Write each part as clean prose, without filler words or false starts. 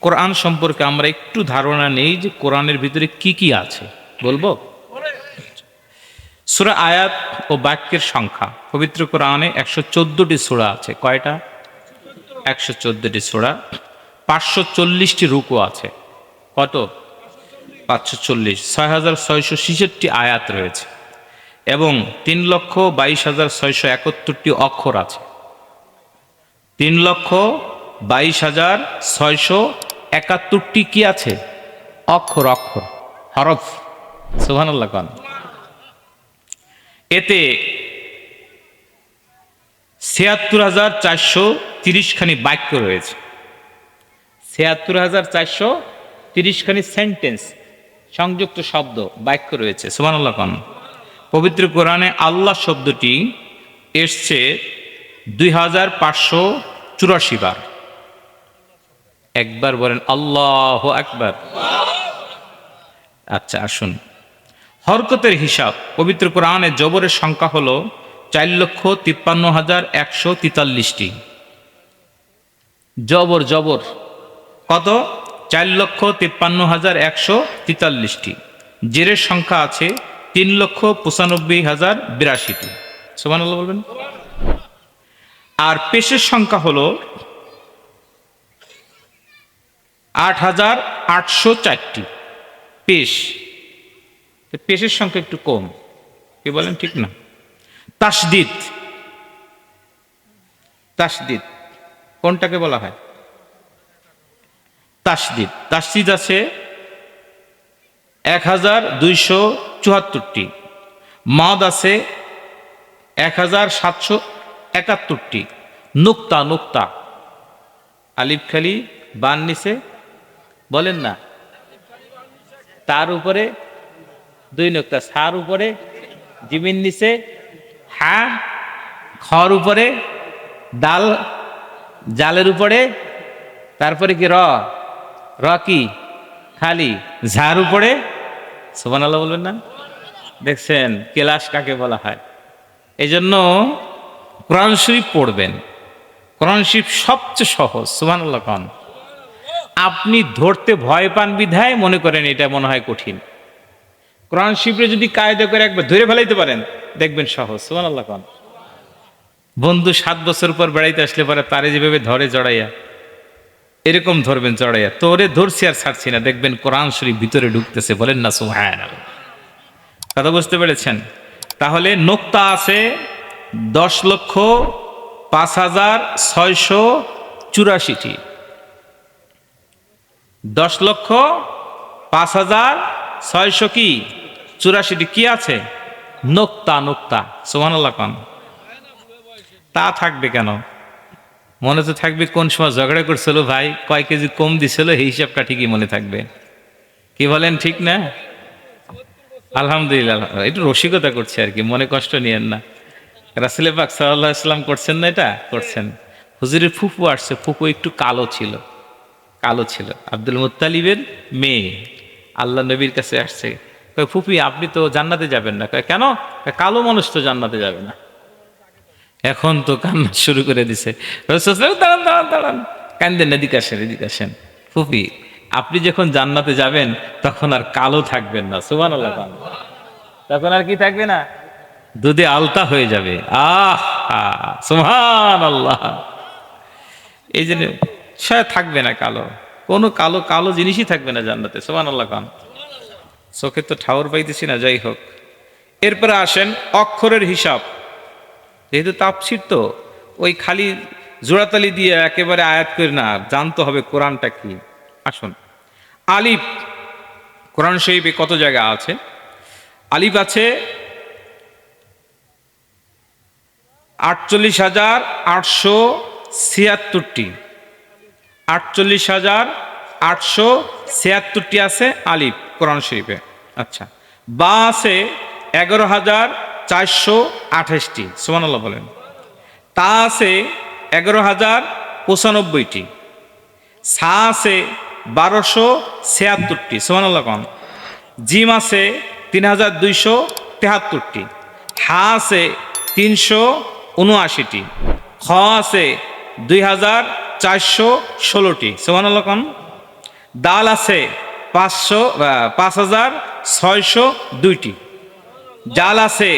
কোরআন সম্পর্কে আমরা একটু ধারণা নেই যে কোরআনের ভিতরে কি কি আছে, বলবো? সূরা আয়াত ও বাক্যের সংখ্যা, পবিত্র কোরআনে 114টি সূরা আছে। কয়টা? 114টি সূরা। 540টি রুকু আছে। কত? 540। 6666টি আয়াত রয়েছে এবং 3,22,671টি অক্ষর আছে। 3,22,671টি কি আছে? অক্ষর, অক্ষর, হরফ। সুবহানাল্লাহ খান। এতে ৭৬,৪30 খানি বাক্য রয়েছে। ৭৬,৪30 খানি সেন্টেন্স, সংযুক্ত শব্দ, বাক্য রয়েছে। সুবহানাল্লাহ খান। পবিত্র কোরআনে আল্লাহ শব্দটি এসছে ২,৫৮৪ বার। একবার বলেন আল্লাহু আকবার। আচ্ছা, আসুন হরকতের হিসাব। পবিত্র কোরআনে জবরের সংখ্যা হলো ৪,৫৩,১৪৩টি। জবর, জবর কত? ৪,৫৩,১৪৩টি। জেরের সংখ্যা আছে ৩,৯৫,০৮২টি। সুবহানাল্লাহ বলবেন। আর পেশের সংখ্যা হলো ৮,৮০৪টি। পেশ, পেশের সংখ্যা একটু কম, কি বলেন? ঠিক না? তাসদিদ, তাসদিদ কোনটাকে বলা হয়? তাসদিদ। তাসদিদ আছে ১,২৭৪টি। মাদ আছে ১,৭৭১টি। নুক্তা, নুক্তা আলিফ খালি বান নিচে, বলেন না, তার উপরে 2 নুক্তা, সার উপরে জিমিন নিচে হা, খর উপরে দাল, জালের উপরে, তারপরে কি র, র কি খালি, ঝার উপরে। সুবহানাল্লাহ বলবেন না? দেখছেন কেলাস কাকে বলা হয়? এই জন্য কোরআন শরীফ পড়বেন। কোরআন শরীফ সবচেয়ে সহজ। সুবহানাল্লাহ খান। আপনি ধরতে ভয় পান বিধায় মনে করেন এটা মনে হয় কঠিন। কোরআন শরীফে যদি কায়দা করে একবার ধরে ফেলাইতে পারেন, দেখবেন সহজ। সুবহানাল্লাহ খান। বন্ধু 7 বছর পর বেড়াইতে আসলে পরে তারে যেভাবে ধরে জড়াইয়া, এরকম ধরবেন জড়াইয়া, তোরে ধরছি আর ছাড়ছি না, দেখবেন কোরআন শরীফ ভিতরে ঢুকতেছে। বলেন না সুবহানাল্লাহ। কথা বুঝতে পেরেছেন? তাহলে নোক্তা আছে 10,05,684টি। 10,05,684 কি 84টি কি আছে? নোক্তা, নোক্তা। সুবহানাল্লাহ খান। তা থাকবে কেন? মনে তো থাকবে কোন সময় ঝগড়া করছিল ভাই, কয় কেজি কম দিছিল, এই হিসাবটা ঠিকই মনে থাকবে। কি বলেন? ঠিক না? আলহামদুলিল্লাহ। একটু রসিকতা করছে আর কি, মনে কষ্ট নিয়েন না। রাসূল পাক সাল্লাল্লাহু আলাইহি ওয়াসাল্লাম করছেন না এটা? করছেন। হুজুরের ফুফু আসছে, ফুফু একটু কালো ছিল, কালো ছিল, আব্দুল মুত্তালিবের মেয়ে আল্লাহ নবীর কাছে আসছে। কয় ফুফি আপনি তো জান্নাতে যাবেন না। কয় কেন? কালো মানুষ তো জান্নাতে যাবে না। এখন তো কান্না শুরু করে দিছে। দাঁড়ান দাঁড়ান দাঁড়ান, কান্দেন, এদিকে আসেন, এদিকে আসেন। ফুফি আপনি যখন জান্নাতে যাবেন তখন আর কালো থাকবেন না। সুবহানাল্লাহ। তখন আর কি থাকবে না? দুধে আলতা হয়ে যাবে। আহ সুবহানাল্লাহ। এই জন্য সে থাকবে না কালো, কোনো কালো কালো জিনিসই থাকবে না জান্নাতে। সুবহানাল্লাহ খান। চোখে তো ঠাউর পাইতেছি না, যাই হোক। এরপরে আসেন অক্ষরের হিসাব। যেহেতু তাফসীর তো ওই খালি জোড়াতালি দিয়ে একেবারে আয়াত করে না, জানতে হবে কোরআনটা কি। আসুন, আলিফ কোরআন শরীফে কত জায়গা আছে? আলিফ আছে 48,876টি। 48,876টি আছে আলিফ কোরআন শরীফে। আচ্ছা, বা আছে 11,428টি। সুবহানাল্লাহ বলেন। তা আছে 11,095টি। সা আছে 1276টি। সুবহানাল্লাহ কোন। জিম আছে 3,273টি। হা আছে 379টি। খ আছে 2,416টি। সুবহানাল্লাহ কোন। দাল আছে 5602টি, জাল আছে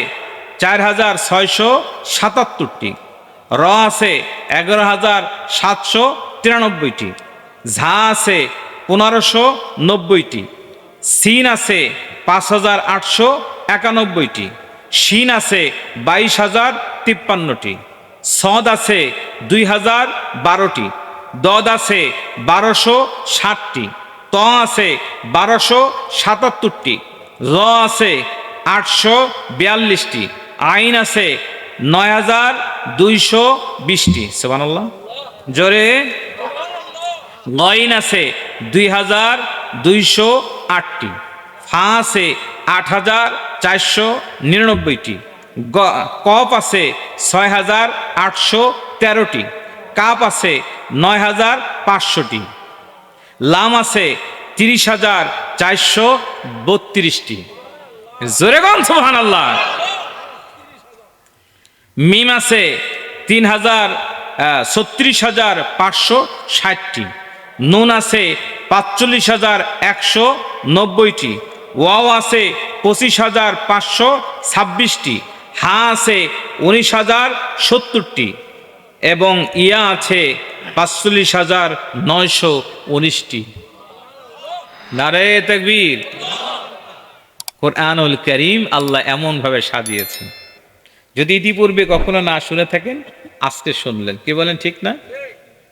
4677টি, র আছে 11793টি, ঝা আছে 1590টি, সিন আছে 5891টি, শিন আছে 22053টি, সদ আছে 2012টি, দদ আছে 1260টি, ত আছে 1277টি, র আছে 842টি, আইন আছে 9220টি। সুবহানাল্লাহ, জোরে। গইন আছে 2208টি, ফা আছে 8499টি, কফ আছে 6813টি, কাপ আছে 9500টি, লাম আছে 30432টি। জোরে গন সুবহানাল্লাহ। মিম আছে 36560টি, নুন আছে 45,190টি, ওয়াও আছে 25,526টি, হা আছে 19,070টি এবং ইয়া আছে 45,919টি। নারে তাকবীর। কোরআনুল কারীম আল্লাহ এমন ভাবে সাজিয়েছেন, যদি ইতিপূর্বে কখনো না শুনে থাকেন আজকে শুনলেন। কি বলেন, ঠিক না?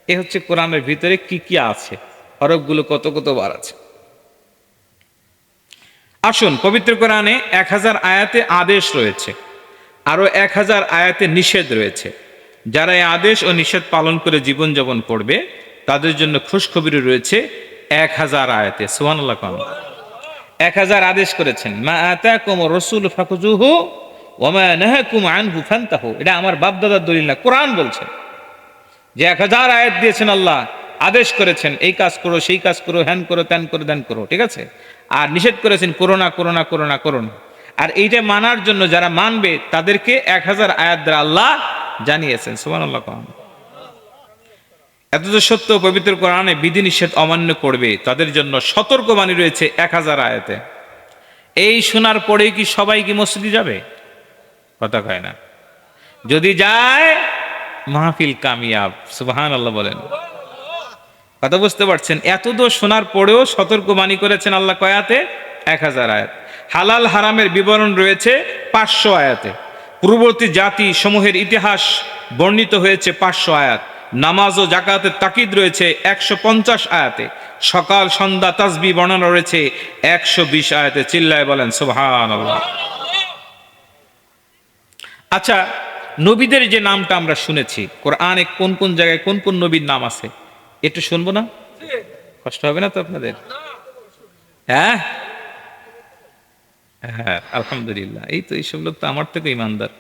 এ হচ্ছে কোরআনের ভিতরে কি কি আছে, হরফগুলো কত কতবার আছে। আসুন, পবিত্র কোরআনে 1000 আয়াতে আদেশ রয়েছে, আরো 1000 আয়াতে নিষেধ রয়েছে। যারা এই আদেশ ও নিষেধ পালন করে জীবনযাপন করবে তাদের জন্য খুশখবরি রয়েছে 1000 আয়াতে। সুবহানাল্লাহ। 1000 আদেশ করেছেন, মা আতাকুম রাসূল ফাখুযুহু ওয়া মা নাহাকুম আনহু ফান্তাহু। এটা আমার বাপ দাদার দলিল না, কোরআন বলছে যে 1000 আয়াত দিয়েছেন আল্লাহ, আদেশ করেছেন এই কাজ করো, সেই কাজ করো, হ্যান করো, ত্যান করো, ধ্যান করো, ঠিক আছে। আর নিষেধ করেছেন করো না, করো না, করো না, করো না। আর এইটা মানার জন্য যারা মানবে তাদেরকে 1000 আয়াত দ্বারা আল্লাহ জানিয়েছেন। সুবহানাল্লাহ। এত যে সত্য, পবিত্র কোরআনে বিধিনিষেধ অমান্য করবে তাদের জন্য সতর্কবাণী রয়েছে 1000 আয়াতে। এই শোনার পরেই কি সবাই কি মসজিদে যাবে? কথা কয় না। যদি যায় মাহফিল কামিয়াব। সুবহানাল্লাহ বলেন। কথা বুঝতে পারছেন? এত দোষ শোনার পরেও সতর্কবাণী করেছেন আল্লাহ কয়াতে? 1000 আয়াত। হালাল হারামের বিবরণ রয়েছে 500 আয়াতে। পূর্ববর্তী জাতি সমূহের ইতিহাস বর্ণিত হয়েছে 500 আয়াত। নামাজ ও জাকাতের তাকিদ রয়েছে 150 আয়াতে। সকাল সন্ধ্যা তাসবিহ বর্ণনা রয়েছে 120 আয়াতে। চিল্লায় বলেন সুবহানাল্লাহ। আচ্ছা, নবীদের যে নামটা আমরা শুনেছি, কোরআনে কোন কোন জায়গায় কোন কোন নবীর নাম আছে একটু শুনবো না? কষ্ট হবে না তো আপনাদের? হ্যাঁ হ্যাঁ, আলহামদুলিল্লাহ। এই তো, এইসব লোক তো আমার থেকে ইমানদার।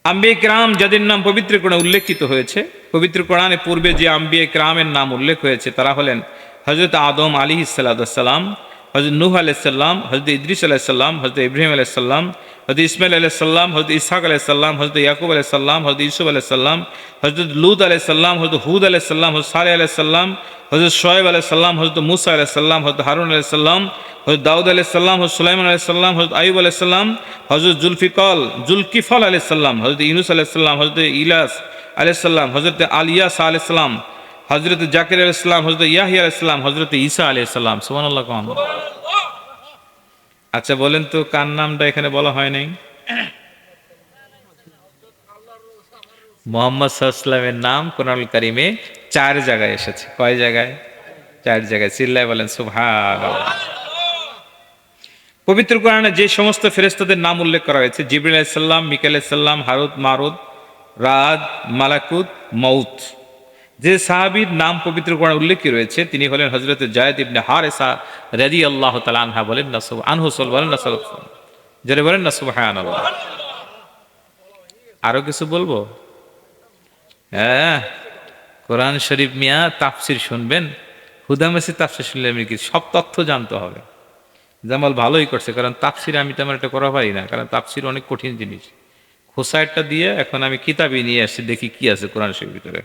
আম্বিয়ে কিরাম যাদের নাম পবিত্র কোরআনে উল্লেখিত হয়েছে, পবিত্র কোরআনে পূর্বে যে আম্বিয়ে কিরামের নাম উল্লেখ হয়েছে তারা হলেন হযরত আদম আলাইহিস সালাম, হযরত নূহ আলাইহিস সালাম, হযরত ইদ্রিস আলাইহিস সালাম, হযরত ইব্রাহিম আলাইহিস সালাম, হযরত ইসমাইল আলাইহিস সালাম, হযরত ইসহাক আলাইহিস সালাম, হযরত ইয়াকুব আলাইহিস সালাম, হযরত ইউসুফ আলাইহিস সালাম, হযরত লূত আলাইহিস সালাম, হযরত হুদ আলাইহিস সালাম, হযরত সালেহ আলাইহিস সালাম, হযরত শুআয়ব আলাইহিস সালাম, হযরত মূসা আলাইহিস সালাম, হযরত হারুন আলাইহিস সালাম, হযরত দাউদ আলাইহিস সালাম, হযরত সুলাইমান আলাইহিস সালাম, হযরত আইয়ুব আলাইহিস সালাম, হযরত জুলকিফল আলাইহিস সালাম, হযরত ইউনূস আলাইহিস সালাম, হযরত ইলিয়াস আলাইহিস সালাম, হযরত আলিয়াস আলাইহিস সালাম, হযরত জাকির আলাইহিস সালাম, হযরত ইয়াহইয়া আলাইহিস সালাম, হযরত ঈসা আলাইহিস সালাম। সুবহানাল্লাহ। আচ্ছা বলেন তো, কার নামটা এখানে বলা হয় নাই? মুহাম্মদ সাল্লাল্লাহু আলাইহি ওয়াসাল্লামের নাম কোরআনুল কারীমে 4 জায়গায় এসেছে। কয় জায়গায়? 4 জায়গায়। চিল্লায় বলেন সুবহানাল্লাহ। পবিত্র কোরআনে যে সমস্ত ফেরেশতাদের নাম উল্লেখ করা হয়েছে, জিবরিল আলাইহিস সালাম, মিকাইল আলাইহিস সালাম, হারুত মারুত, রাদ, মালাকুত, মউত। যে সাহাবীর নাম পবিত্র কোরআনে উল্লেখ রয়েছে তিনি হলেন হযরত যায়েদ ইবনে হারেসা রাদিয়াল্লাহু তাআলা আনহা। বলেন না আনহু সাল, বলেন না সাল্লাল্লাহু, জোরে বলেন না সুবহানাল্লাহ। আরো কিছু বলবো? হ্যাঁ, কোরআন শরীফ মিয়া তাফসির শুনবেন, হুদামেসি তাফসির শুনলে আমি কি সব তথ্য জানতে হবে। জামাল ভালোই করছে, কারণ তাফসির আমি তেমন একটা করা পারি না, কারণ তাফসির অনেক কঠিন জিনিস। খোসাইটটা দিয়ে এখন আমি কিতাবই নিয়ে আসছি, দেখি কি আছে কোরআন শরীফের ভিতরে।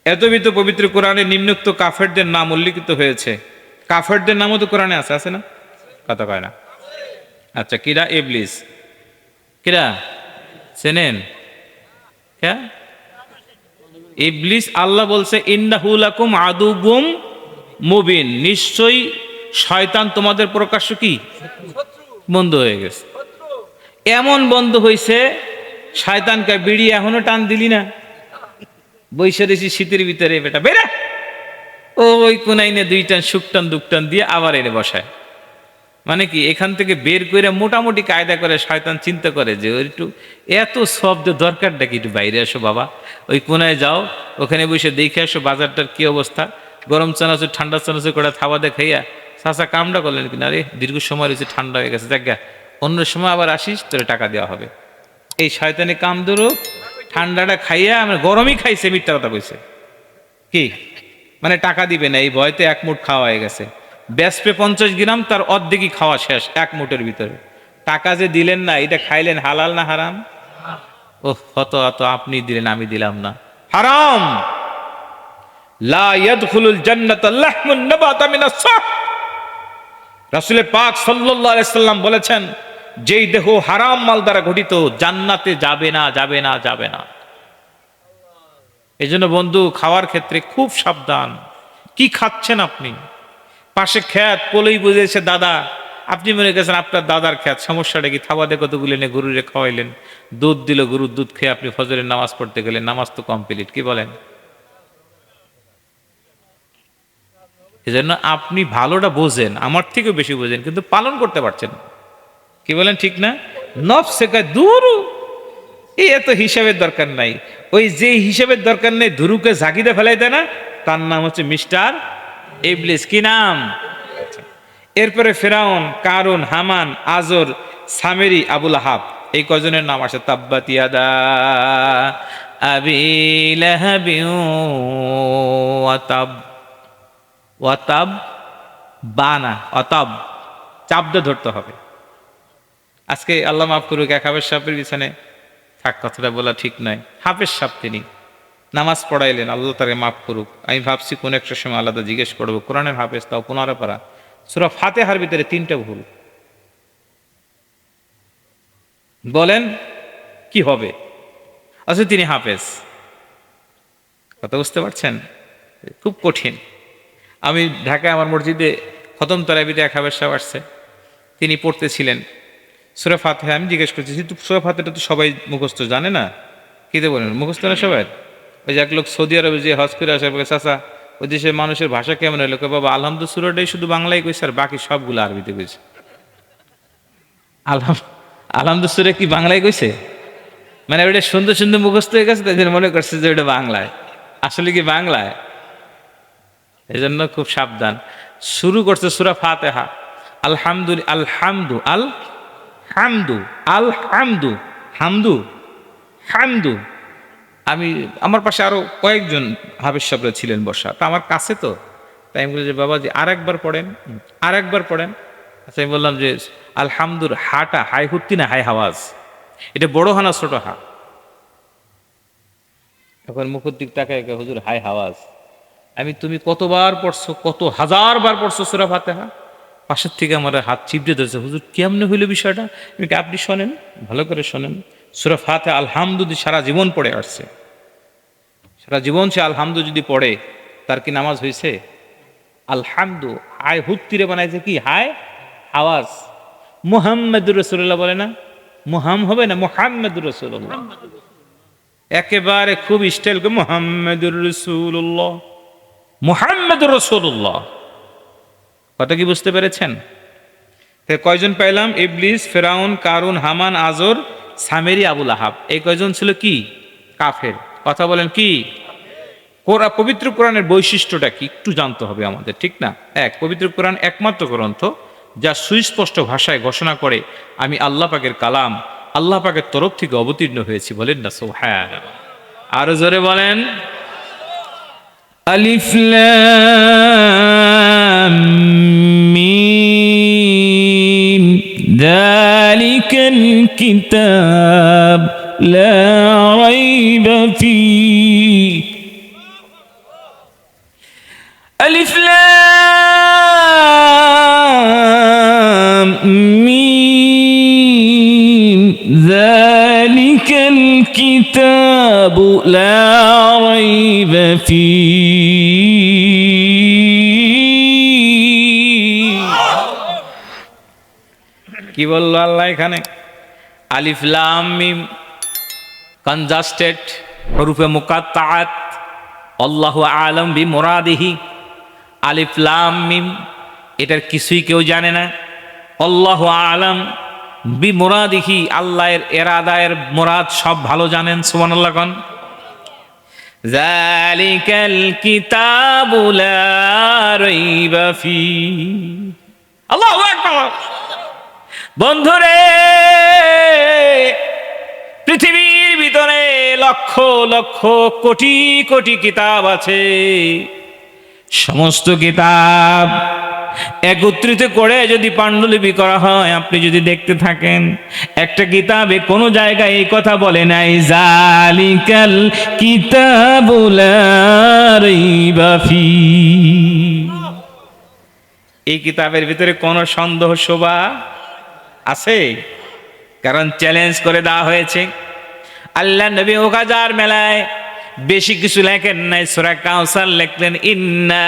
এতবিধ পবিত্র কোরআনে নিম্নোক্ত কাফেরদের নাম উল্লেখিত হয়েছে। কাফেরদের নামও তো কোরআনে আছে, আছে না? কথা কয় না। আচ্ছা, কিরা? ইবলিস। কিরা চেনেন? কে ইবলিস? আল্লাহ বলছে ইন্নাহু লাকুম আদুবুম মুবিন, নিশ্চয়ই শয়তান তোমাদের প্রকাশ্য কি বন্ধু হয়ে গেছে। এমন বন্ধ হইছে, শয়তানকে বিড়ি এখনো টান দিলি না, বৈশা দিছি শীতের ভিতরে, বেটা বেরা, ওই কোনাইনে 2 টান সুখ টান দুঃখ টান দিয়ে আবার এনে বসায়। মানে কি, এখান থেকে বের করে মোটামুটি কায়দা করে শয়তান চিন্তা করে যে ওই একটু এত শব্দ দরকারটা কি, একটু বাইরে আসো বাবা, ওই কোনায় যাও, ওখানে বসে দেখে আসো বাজারটার কি অবস্থা, গরম চানাচুর ঠান্ডা চানাচুর করে থাবা দেখাইয়া চাচা কামটা করলেন কিনা, আরে দীর্ঘ সময় রয়েছে, ঠান্ডা হয়ে গেছে, দেখা অন্য সময় আবার আসিস, তোরে টাকা দেওয়া হবে। এই শয়তানি কাম ধরো, ঠান্ডাটা খাইয়া আমরা গরমই খাইছে, মিথ্যা কথা কইছে কি, মানে টাকা দিবে না এই ভয়তে 1 মুঠ খাওয়া হয়ে গেছে। ব্যাসপে 50 গ্রাম, তার অর্ধেকই খাওয়া শেষ 1 মুঠের ভিতরে। টাকা যে দিলেন না, এটা খাইলেন হালাল না হারাম? ও হত হত, আপনি দিলেন আমি দিলাম না, হারাম। লা ইয়াদখুলুল জান্নাতা লাহমুন নাবাতা মিনাস সাহ। রাসূল পাক সাল্লাল্লাহু আলাইহি সাল্লাম বলেছেন, যেই দেহ হারাম মাল দ্বারা গঠিত জান্নাতে যাবে না, যাবে না, যাবে না। এই জন্য বন্ধু, খাওয়ার ক্ষেত্রে খুব সাবধান। কি খাচ্ছেন আপনি? পাশে খ্যাত পলেই বুঝেছে দাদা, আপনি মনে করেছেন আপনার দাদার খ্যাত, সমস্যাটা কি? থাবা দিয়ে কতগুলো এনে গরুরে খাওয়াইলেন, দুধ দিল, গরুর দুধ খেয়ে আপনি ফজরের নামাজ পড়তে গেলেন, নামাজ তো কমপ্লিট। কি বলেন? এই জন্য আপনি ভালোটা বোঝেন, আমার থেকেও বেশি বোঝেন, কিন্তু পালন করতে পারছেন না। কি বলেন, ঠিক না? নফসে কয় দূর, এই এত হিসাবের দরকার নাই। ওই যে হিসাবের দরকার নেই, ধুরুকে ঝাঁকিতে ফেলাই দেয় না, তার নাম হচ্ছে মিস্টার ইবলিস। কি নাম? এরপরে ফেরাউন, কারুন, হামান, আজর, সামেরি, আবুল আহাব, এই কজনের নাম আসে। তাব্বাত ইয়াদা আবি লাহাবিন ওয়া তাব, ওয়া তাব বানা, অতাব, চাপ দিয়ে ধরতে হবে। আজকে আল্লাহ মাফ করুক, এক হাফেজ সাহেবের পিছনে থাক, কথাটা বলা ঠিক নয়। হাফেজ সাহেব তিনি নামাজ পড়াইলেন, আল্লাহ তাকে মাফ করুক। আমি ভাবছি কোন একটা সময় আলাদা জিজ্ঞেস করবো, কোরআনের হাফেজ, তাও 15 পারা, সূরা ফাতিহার ভিতরে 3টা ভুল। বলেন কি হবে? আচ্ছা, তিনি হাফেজ, কথা বুঝতে পারছেন? খুব কঠিন। আমি ঢাকায় আমার মসজিদে খতম তারাবিতে এক হাফেজ সাহেব আসছে, তিনি পড়তেছিলেন সূরা ফাতিহা। আমি জিজ্ঞেস করছি, কিন্তু সূরা ফাতিহাটা তো সবাই মুখস্থ জানে না, কি দিয়ে বলেন মুখস্থ না সবাই? ওই যে এক লোক সৌদি আরবে যে হজ করে আসে, চাচা ওই দেশের মানুষের ভাষা কেমন হলো? বাবা আলহামদু সূরাটাই শুধু বাংলায় কইছে, আর বাকি সবগুলো আরবিতে কইছে। আলহামদু সূরা কি বাংলায় কইছে? মানে ওটা সুন্দর সুন্দর মুখস্থ হয়ে গেছে, তাদের মনে করছে যে ওটা বাংলায়, আসলে কি বাংলায়? এই জন্য খুব সাবধান। শুরু করছে সূরা ফাতিহা, আলহামদুলিল্লাহ, আলহামদু, আল হামদু, আল হামদু, হামদু, হামদু। আমি, আমার পাশে আরো কয়েকজন হাফেজ সাহেবরা ছিলেন বসা, তা আমার কাছে তো, তাই আমি বলি যে বাবা জি আরেকবার পড়েন, আরেকবার পড়েন। আচ্ছা, আমি বললাম যে আলহামদুর হাটা হাই হুত্তি না হাই হাওয়াজ, এটা বড় হা না ছোট হা? এখন মুখের দিক তাকায় হুজুর হাই হাওয়াজ। আমি, তুমি কতবার পড়ছো, কত হাজার বার পড়ছো সূরা ফাতিহা? পাশের থেকে আমার হাত চিপড়ে ধরেছে, হুজুর কেমনে হইল বিষয়টা? আমি, আপনি শোনেন, ভালো করে শোনেন। সূরা ফাতিহা আলহামদু সারা জীবন পড়ে আসছে, সারা জীবন সে আলহামদু যদি পড়ে, তার কি নামাজ হয়েছে? আলহামদু হাই হুত্তিরে বানাইছে কি হাই আওয়াজ। মুহাম্মাদুর রাসূলুল্লাহ বলে না, মুহাম হবে না, মুহাম্মাদুর রাসূলুল্লাহ, একেবারে খুব স্টাইল করে মুহাম্মাদুর রাসূলুল্লাহ, মুহাম্মাদুর রাসূলুল্লাহ। কথা কি বুঝতে পেরেছেন? কয়জন পাইলাম? ইবলিস, ফেরাউন, কারুন, হামান, আজর, সামেরি, আবুল আহাব। এই কয়জন ছিল কি? কাফের। কথা বলেন কি? পবিত্র কোরআনের বৈশিষ্ট্যটা কি একটু জানতে হবে আমাদের, ঠিক না? পবিত্র কোরআন একমাত্র গ্রন্থ যা সুস্পষ্ট ভাষায় ঘোষণা করে আমি আল্লাহ পাকের কালাম, আল্লাহ পাকের তরফ থেকে অবতীর্ণ হয়েছি। বলেন না সুবহানাল্লাহ? আরো জোরে বলেন। আলিফ লাম মিম যালিকাল কিতাব লা রাইবা ফীহি। আলিফ লাম لا ريب فيه কি বললো আল্লাহ এখানে? আলিফ লাম মিম কনজাস্টেড হরুফে মুকাত্তাআত আল্লাহু আ'লাম বিমুরাদিহি। আলিফ লাম মিম এটার কিছুই কেউ জানে না। আল্লাহু আ'লাম বিমুরাদিহি আল্লাহর ইরাদায়ের মুরাদ সব ভালো জানেন। সুবহানাল্লাহ কোন। যালিকাল কিতাবু লা রাইবা ফীহি। আল্লাহু আকবার। বন্ধুরে, পৃথিবীর ভিতরে লক্ষ লক্ষ কোটি কোটি কিতাব আছে। সমস্ত কিতাব একত্রিত করে যদি পাণ্ডুলিপি করা হয়, আপনি যদি দেখতে থাকেন, একটা কিতাবে কোনো জায়গায় এই কথা বলে নাই যালিকাল কিতাবু লা রাইবা ফীহি। এই কিতাবের ভিতরে কোনো সন্দেহ শোভা আছে? কারণ চ্যালেঞ্জ করে দেওয়া হয়েছে। আল্লাহ নবী ওকাজার মেলায় বেশি কিছু লেখেন নাই, সূরা কাউসার লিখলেন ইন্না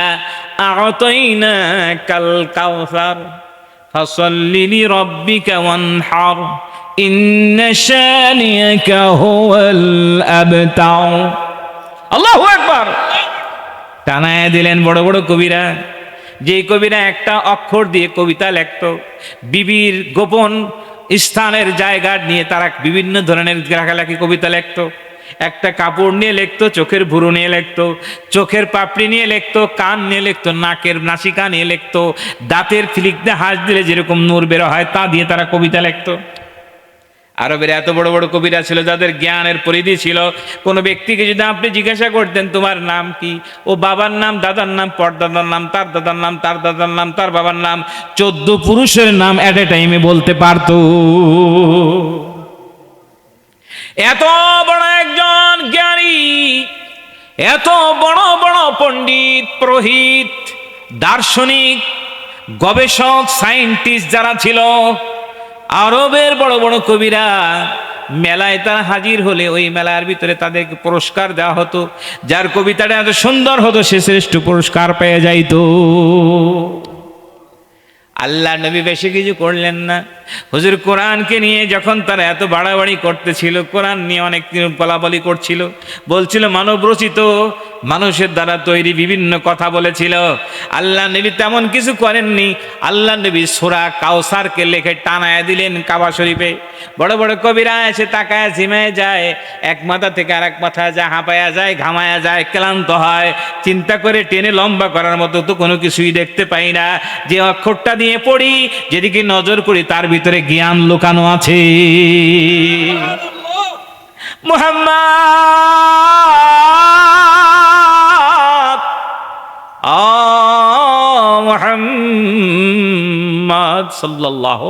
আ'তাইনাকাল কাউসার ফাসাল্লি লিরাব্বিকা ওয়ানহার ইন্না শানিয়াকা হুয়াল আবতার। আল্লাহু আকবার। টানায় দিলেন বড় বড় কবিরা। যে কবিরা একটা অক্ষর দিয়ে কবিতা লিখত, বিবির গোপন স্থানের জায়গা নিয়ে তারা বিভিন্ন ধরনের লেখালেখি কবিতা লিখত। একটা কাপড় নিয়ে লিখতো, চোখের ভুরু নিয়ে লিখতো, চোখের পাপড়ি নিয়ে লিখতো, কান নিয়ে লিখতো, নাকের নাসিকা নিয়ে লিখতো, দাঁতের ফিলিক দিয়ে হাস দিলে যেরকম নূর বের হয় তা দিয়ে তারা কবিতা লিখতো। আরবের এত বড় বড় কবিরা ছিল যাদের জ্ঞানের পরিধি ছিল। কোনো ব্যক্তিকে যদি আপনি জিজ্ঞাসা করতেন তোমার নাম কি, ও বাবার নাম, দাদার নাম, পরদাদার নাম, তার দাদার নাম, তার দাদার নাম, তার বাবার নাম, 14 পুরুষের নাম এট এ টাইমে বলতে পারতো। এত বড় একজন জ্ঞানী, এত বড় বড় পণ্ডিত, পুরোহিত, দার্শনিক, গবেষক, সায়েন্টিস্ট যারা ছিল, আরবের বড় বড় কবিরা, মেলায় তারা হাজির হলে ওই মেলার ভিতরে তাদেরকে পুরস্কার দেওয়া হতো। যার কবিতাটা এত সুন্দর হতো সে শ্রেষ্ঠ পুরস্কার পেয়ে যাইতো। আল্লাহ নবী বেশি কিছু করলেন না। হুজুর কোরআনকে নিয়ে যখন তারা এত বাড়াবাড়ি করতেছিল, কোরআন নিয়ে অনেক বলাবলি করছিল, বলছিল মানব রচিত, মানুষের দ্বারা তৈরি, বিভিন্ন কথা বলেছিল। আল্লাহ নবী তেমন কিছু করেননি। আল্লাহ নবী সূরা কাউসারকে লেখে টানায় দিলেন কাবা শরীফে। বড় বড় কবিরা এসে তাকায় ঝিমায় যায়, এক মাথা থেকে আর এক মাথায় যায়, হাঁপায়া যায়, ঘামায়া যায়, ক্লান্ত হয়, চিন্তা করে টেনে লম্বা করার মতো তো কোনো কিছুই দেখতে পাই না। যে অক্ষরটা দিয়ে পড়ি, যেদিকে নজর করি তার ভিতরে জ্ঞান লুকানো আছে। মুহাম্মদ সাল্লাল্লাহু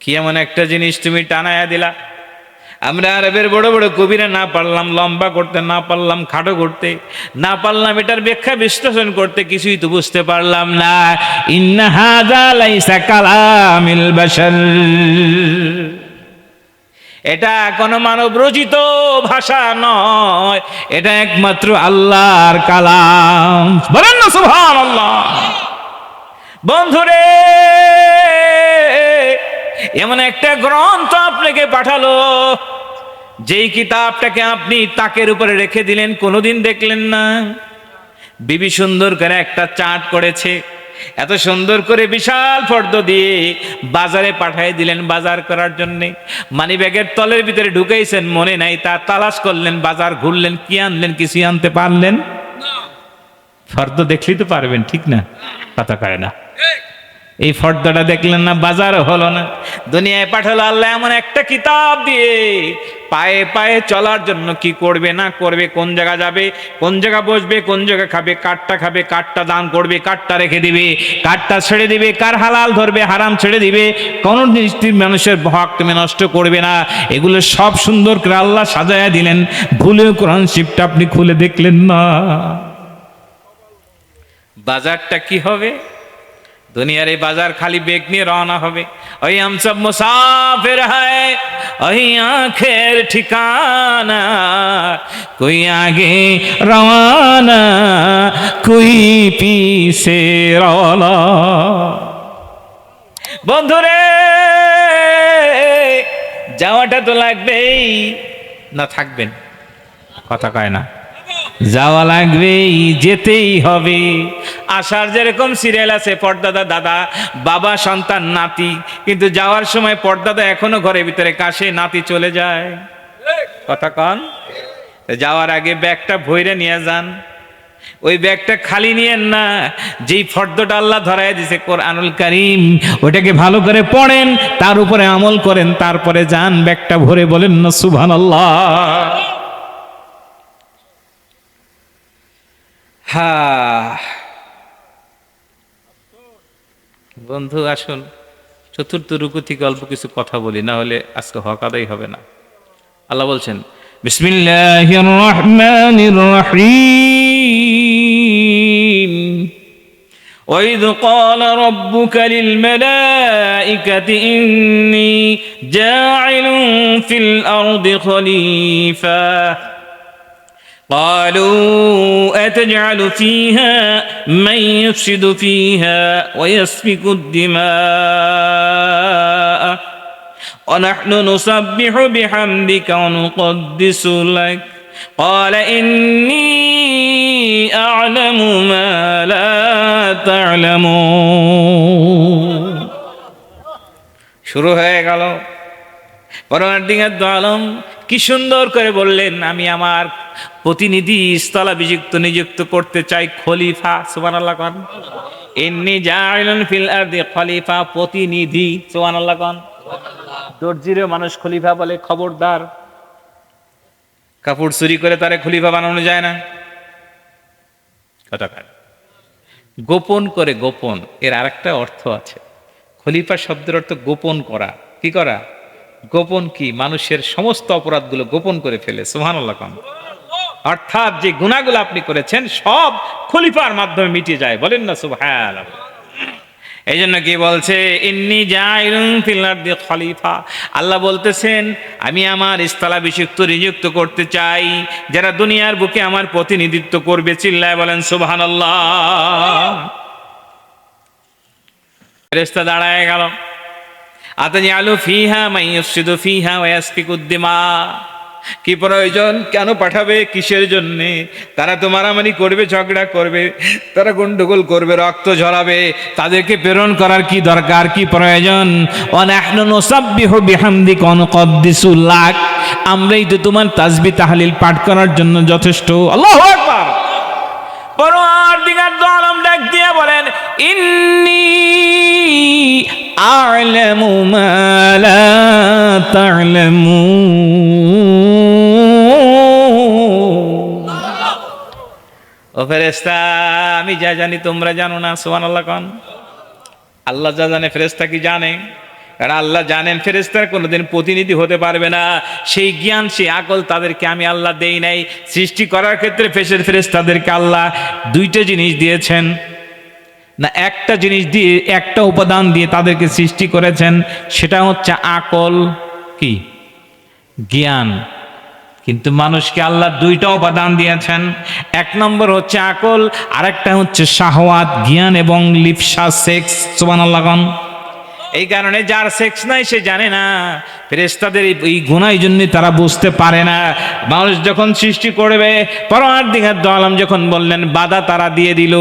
কি এমন একটা জিনিস তুমি টানায়া দিলা। আমরা আরবের বড় বড় কবিরা না পারলাম লম্বা করতে, না পারলাম খাটো করতে, না পারলাম এটার ব্যাখ্যা বিশ্লেষণ করতে, কিছুই তো বুঝতে পারলাম না। ইন্না হাযা লাইসা কালামিল বাশার, এটা কোনো মানব রচিত ভাষা নয়, এটা একমাত্র আল্লাহর কালাম। বলেন না সুবহানাল্লাহ। বন্ধুরে, এমন একটা গ্রন্থ আপনাকে পাঠালো, যেই কিতাবটাকে আপনি তাকের উপরে রেখে দিলেন, কোনোদিন দেখলেন না। বিবি সুন্দর করে একটা চার্ট করেছে, এত সুন্দর করে বিশাল ফর্দ দিয়ে বাজারে পাঠিয়ে দিলেন বাজার করার জন্যে। মানি ব্যাগের তলের ভিতরে ঢুকাইছেন, মনে নাই, তা তালাশ করলেন, বাজার ঘুরলেন, কি আনলেন, কিছুই আনতে পারলেন? ফর্দ দেখলেই তো পারবেন, ঠিক না? কথা কয় না। এই ফর্দটা দেখলেন না, বাজার হলো না। দুনিয়ায় পাঠালো আল্লাহ এমন একটা কিতাব দিয়ে, পায়ে পায়ে চলার জন্য কি করবে না করবে, কোন জায়গা যাবে, কোন জায়গা বসবে, কোন জায়গা খাবে, কাঠটা দান করবে, কাঠটা রেখে দিবে, কাঠটা ছেড়ে দিবে, কার হালাল ধরবে, হারাম ছেড়ে দিবে, কোনো মানুষের হক তুমি নষ্ট করবে না। এগুলো সব সুন্দর করে আল্লাহ সাজায়া দিলেন। ভুলেও কোরআন শিফটটা আপনি খুলে দেখলেন না। বাজারটা কি হবে? দুনিয়ার এই বাজার খালি বেগ নিয়ে রওনা হবে। ওই हम सब मुसाफिर है ওই আখের ঠিকানা, कोई आगे रवाना कोई पीछे रवाना। বন্ধুরে, যাওয়াটা তো লাগবেই, না থাকবেন? কথা কয় না, যাওয়া লাগবেই, যেতেই হবে। আসার যেরকম সিরিয়াল আছে, পর্দাদা দাদা, বাবা, সন্তান, নাতি, কিন্তু যাওয়ার সময় পর্দাদা এখনো ঘরের ভিতরে কাশে, নাতি চলে যায়। কথা কন। যাওয়ার আগে ব্যাগটা ভইরে নিয়ে যান। ওই ব্যাগটা খালি নিয়েন না, যেই ফর্দটা আল্লাহ ধরায় দিছে কোরআনুল কারীম, ওটাকে ভালো করে পড়েন, তার উপরে আমল করেন, তারপরে যান ব্যাগটা ভরে, বলেন না সুবহানাল্লাহ। বন্ধু আসুন, চতুর্থ রুকু থেকে অল্প কিছু কথা বলি, না হলে আজকে হক আদায় হবে না। আল্লাহ বলছেন, বিসমিল্লাহির রহমানির রহিম, وإذ قال ربك للملائكة إني جاعل في الأرض خليفة قالوا أتجعل فيها من يفسد فيها ويسفك الدماء ونحن نسبح بحمدك ونقدس لك قال إني أعلم ما لا تعلمون। শুরু হয়ে গেল। পরওয়ারদিগার দু আলম কি সুন্দর করে বললেন, আমি আমার প্রতিনিধি স্থলাভিষিক্ত নিযুক্ত করতে চাই খলিফা। সুবহানাল্লাহ কোন। ইন্নী জাইলুন ফিল আরদি খলিফা, প্রতিনিধি। সুবহানাল্লাহ কোন। দর্জিরে মানুষ খলিফা বলে, খবরদার, কাপড় চুরি করে তারে খলিফা বানানো যায় না। কথা কয়। গোপন করে, গোপন, এর আরেকটা অর্থ আছে। খলিফা শব্দের অর্থ গোপন করা। কি করা? গোপন কি? মানুষের সমস্ত অপরাধগুলো গোপন করে ফেলে। সুবহানাল্লাহ কোন। অর্থাৎ যে গুনাহগুলো আপনি করেছেন সব খলিফার মাধ্যমে মিটে যায়। বলেন না সুবহানাল্লাহ। এই জন্য কি বলছে, ইন্নী জাইলুন ফিল আরদি খলিফা। আল্লাহ বলতেছেন, আমি আমার স্থলাভিষিক্ত নিযুক্ত করতে চাই যারা দুনিয়ার বুকে আমার প্রতিনিধিত্ব করবে। চিল্লায় বলেন সুবহানাল্লাহ। ফেরেশতা দাঁড়ায় গেল। আতাজআলু ফিহা মান ইউফসিদু ফিহা ওয়া ইয়াসফিকুদ দিমা। কি প্রয়োজন? কেন পাঠাবে? কিসের জন্যে? তারা তো মারামারি করবে, ঝগড়া করবে, তারা গন্ডগোল করবে, রক্ত ঝরাবে। তাদেরকে প্রেরণ করার কি দরকার, কি প্রয়োজন? ওয়া নাহনু নুসাব্বিহু বিহামদিকা ওয়া নুকদ্দিসু লাক। আমরাই তো তোমার তাসবিহ তাহলিল পাঠ করার জন্য যথেষ্ট। আল্লাহু আকবার। পরওয়ারদিগার দু আলম ডাক দিয়ে বলেন, ইন্নী আ'লামু মা লা তা'লামুন। ও ফেরেশতা, আমি যা জানি তোমরা জানো না। সুবহানাল্লাহ কোন। আল্লাহ যা জানে ফেরেশতা কি জানে? কারণ আল্লাহ জানেন ফেরেশতার কোনোদিন প্রতিনিধি হতে পারবে না। সেই জ্ঞান, সেই আকল তাদেরকে আমি আল্লাহ দেই নাই। সৃষ্টি করার ক্ষেত্রে ফেরেশতাদেরকে আল্লাহ দুইটা জিনিস দিয়েছেন, না একটা জিনিস দিয়ে, একটা উপাদান দিয়ে তাদেরকে সৃষ্টি করেছেন, সেটা হচ্ছে আকল, কি জ্ঞান। কিন্তু মানুষকে আল্লাহ দুইটা উপাদান দিয়েছেন। এক নম্বর হচ্ছে আকল, আরেকটা হচ্ছে শাহওয়াত, জ্ঞান এবং লিপ্সা, সেক্স। সুবহানাল্লাহ কোন। এই কারণে যার সেক্স নাই সে জানে না। ফেরেশতাদের এই গুনাহ, এই জন্যই তারা বুঝতে পারে না। মানুষ যখন সৃষ্টি করবে, পরওয়ারদিগার দু আলম যখন বললেন, বাধা তারা দিয়ে দিল।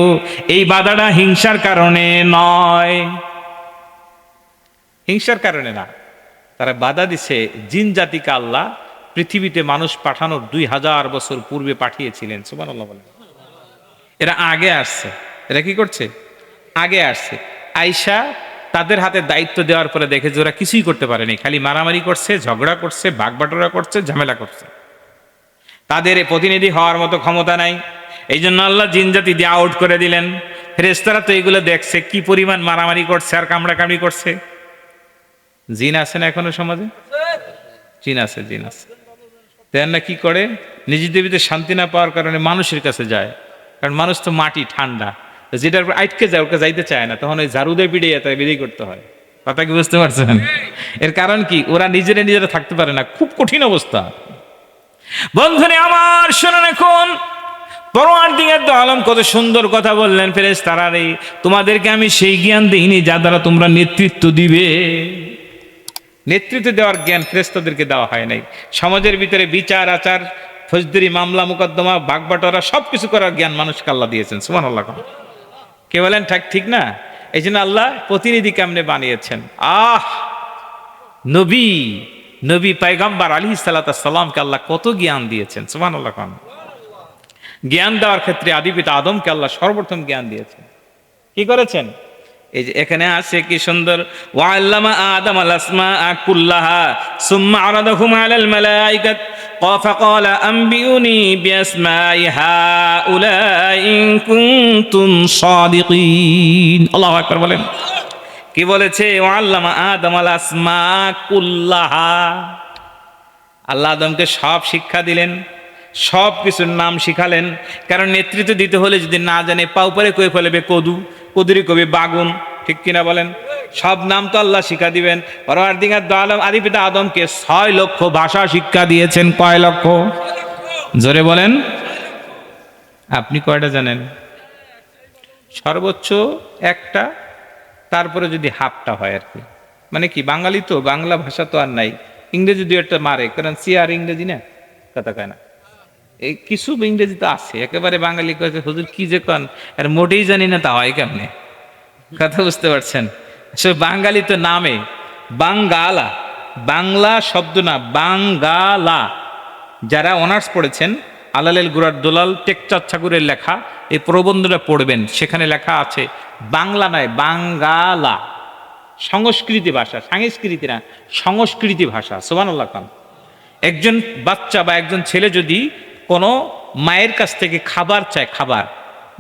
এই বাধাটা হিংসার কারণে নয়, হিংসার কারণে না। তারা বাধা দিছে, জিন জাতিকে আল্লাহ পৃথিবীতে মানুষ পাঠানোর 2000 বছর পূর্বে পাঠিয়েছিলেন। সুবহানাল্লাহ বলেন। এরা আগে আসছে। এরা কি করছে? আগে আসছে। আয়েশা তাদের হাতে দায়িত্ব দেওয়ার পরে দেখে যে ওরা কিছুই করতে পারেনি, খালি মারামারি করছে, ঝগড়া করছে, ভাগবাটোরা করছে, ঝামেলা করছে। তাদের প্রতিনিধি হওয়ার মতো ক্ষমতা নাই। এই জন্য আল্লাহ জিন জাতি দিয়ে আউট করে দিলেন। ফেরেশতারা তো এগুলো দেখছে, কি পরিমাণ মারামারি করছে আর কামড়াকামড়ি করছে। জিন আছে না এখনো সমাজে? জিন আছে, জিন আছে। তেনারা কি করে? নিজেদের ভিতরে শান্তি না পাওয়ার কারণে মানুষের কাছে যায়। কারণ মানুষ তো মাটি, ঠান্ডা, যেটার উপর আটকে যায় ওকে যাইতে চায় না, তখন ওই ঝাড়ু দিয়ে পিড়িয়ে তাই বিদায় করতে হয়। কথা কি বুঝতে পারছেন? এর কারণ কি, ওরা নিজেরা থাকতে পারে না, খুব কঠিন অবস্থা। বন্ধুরে আমার শুনুন, এখন পরওয়ারদিগার দু আলম কত সুন্দর কথা বললেন, ফেরেশতারা রে তোমাদেরকে আমি সেই জ্ঞান দিইনি যা দ্বারা তোমরা নেতৃত্ব দিবে। নেতৃত্ব দেওয়ার জ্ঞান ফেরেশতাদেরকে দেওয়া হয় নাই। সমাজের ভিতরে বিচার আচার, ফৌজদারি মামলা মোকদ্দমা, ভাগবাটোয়ারা সবকিছু করার জ্ঞান মানুষকে আল্লাহ দিয়েছেন। সুবহানাল্লাহ। কে বলেন ঠিক না? এই জন্য আল্লাহ প্রতিনিধি কেমনে বানিয়েছেন। নবী পয়গম্বর আলাইহিস সালাতু ওয়াস সালামকে আল্লাহ কত জ্ঞান দিয়েছেন। সুবহানাল্লাহ। জ্ঞান দেওয়ার ক্ষেত্রে আদি পিতা আদমকে আল্লাহ সর্বপ্রথম জ্ঞান দিয়েছেন। কি করেছেন? এই যে এখানে আছে কি সুন্দর, ওয়াল্লামা আদম আল আসমাআ কুল্লাহা সুম্মা আরাদাহুম আলাল মালাইকাত ফাকালা আনবিউনি বিআসমাই হাউলাই ইন কুনতুম সাদিকিন। আল্লাহু আকবার বলেন। কি বলেছে? ওয়াল্লামা আদম আল আসমাআ কুল্লাহা, আল্লাহ আদমকে সব শিক্ষা দিলেন, সব কিছুর নাম শিখালেন। কারণ নেতৃত্ব দিতে হলে যদি না জানে পাও পরে কয়ে ফেলবে কদুরি কবি বাগুন, ঠিক কিনা বলেন? সব নাম তো আল্লাহ শিক্ষা দিবেন। পরওয়ারদিগার দু আলম আদি পিতা আদমকে 6 লক্ষ ভাষা শিক্ষা দিয়েছেন। কয় লক্ষ? জোরে বলেন। আপনি কয়টা জানেন? সর্বোচ্চ একটা, তারপরে যদি হাফটা হয় আর কি। মানে কি, বাঙালি তো বাংলা ভাষা তো আর নাই, ইংরেজি দু একটা মারে, কারণ সি আর ইংরেজি না, কথা কয় না। এই কিছু ইংরেজি তো আছে, একেবারে বাঙালি কয়েছে হুজুর কি যে কন, আর মোটেই জানি না তা হয় কেমনে। কথা বুঝতে পারছেন? সে বাঙালি তো নামে বাঙ্গালা, বাংলা শব্দ না, বাঙ্গালা। যারা অনার্স পড়েছেন, আলালেল গুরার দোলাল টেকচাঁদ ঠাকুরের লেখা এই প্রবন্ধটা পড়বেন, সেখানে লেখা আছে বাংলা নয় বাঙ্গালা, সংস্কৃতি ভাষা, সংস্কৃতি না সংস্কৃতি ভাষা। সুবহানাল্লাহ। একজন বাচ্চা বা একজন ছেলে যদি কোনো মায়ের কাছ থেকে খাবার চায়, খাবার,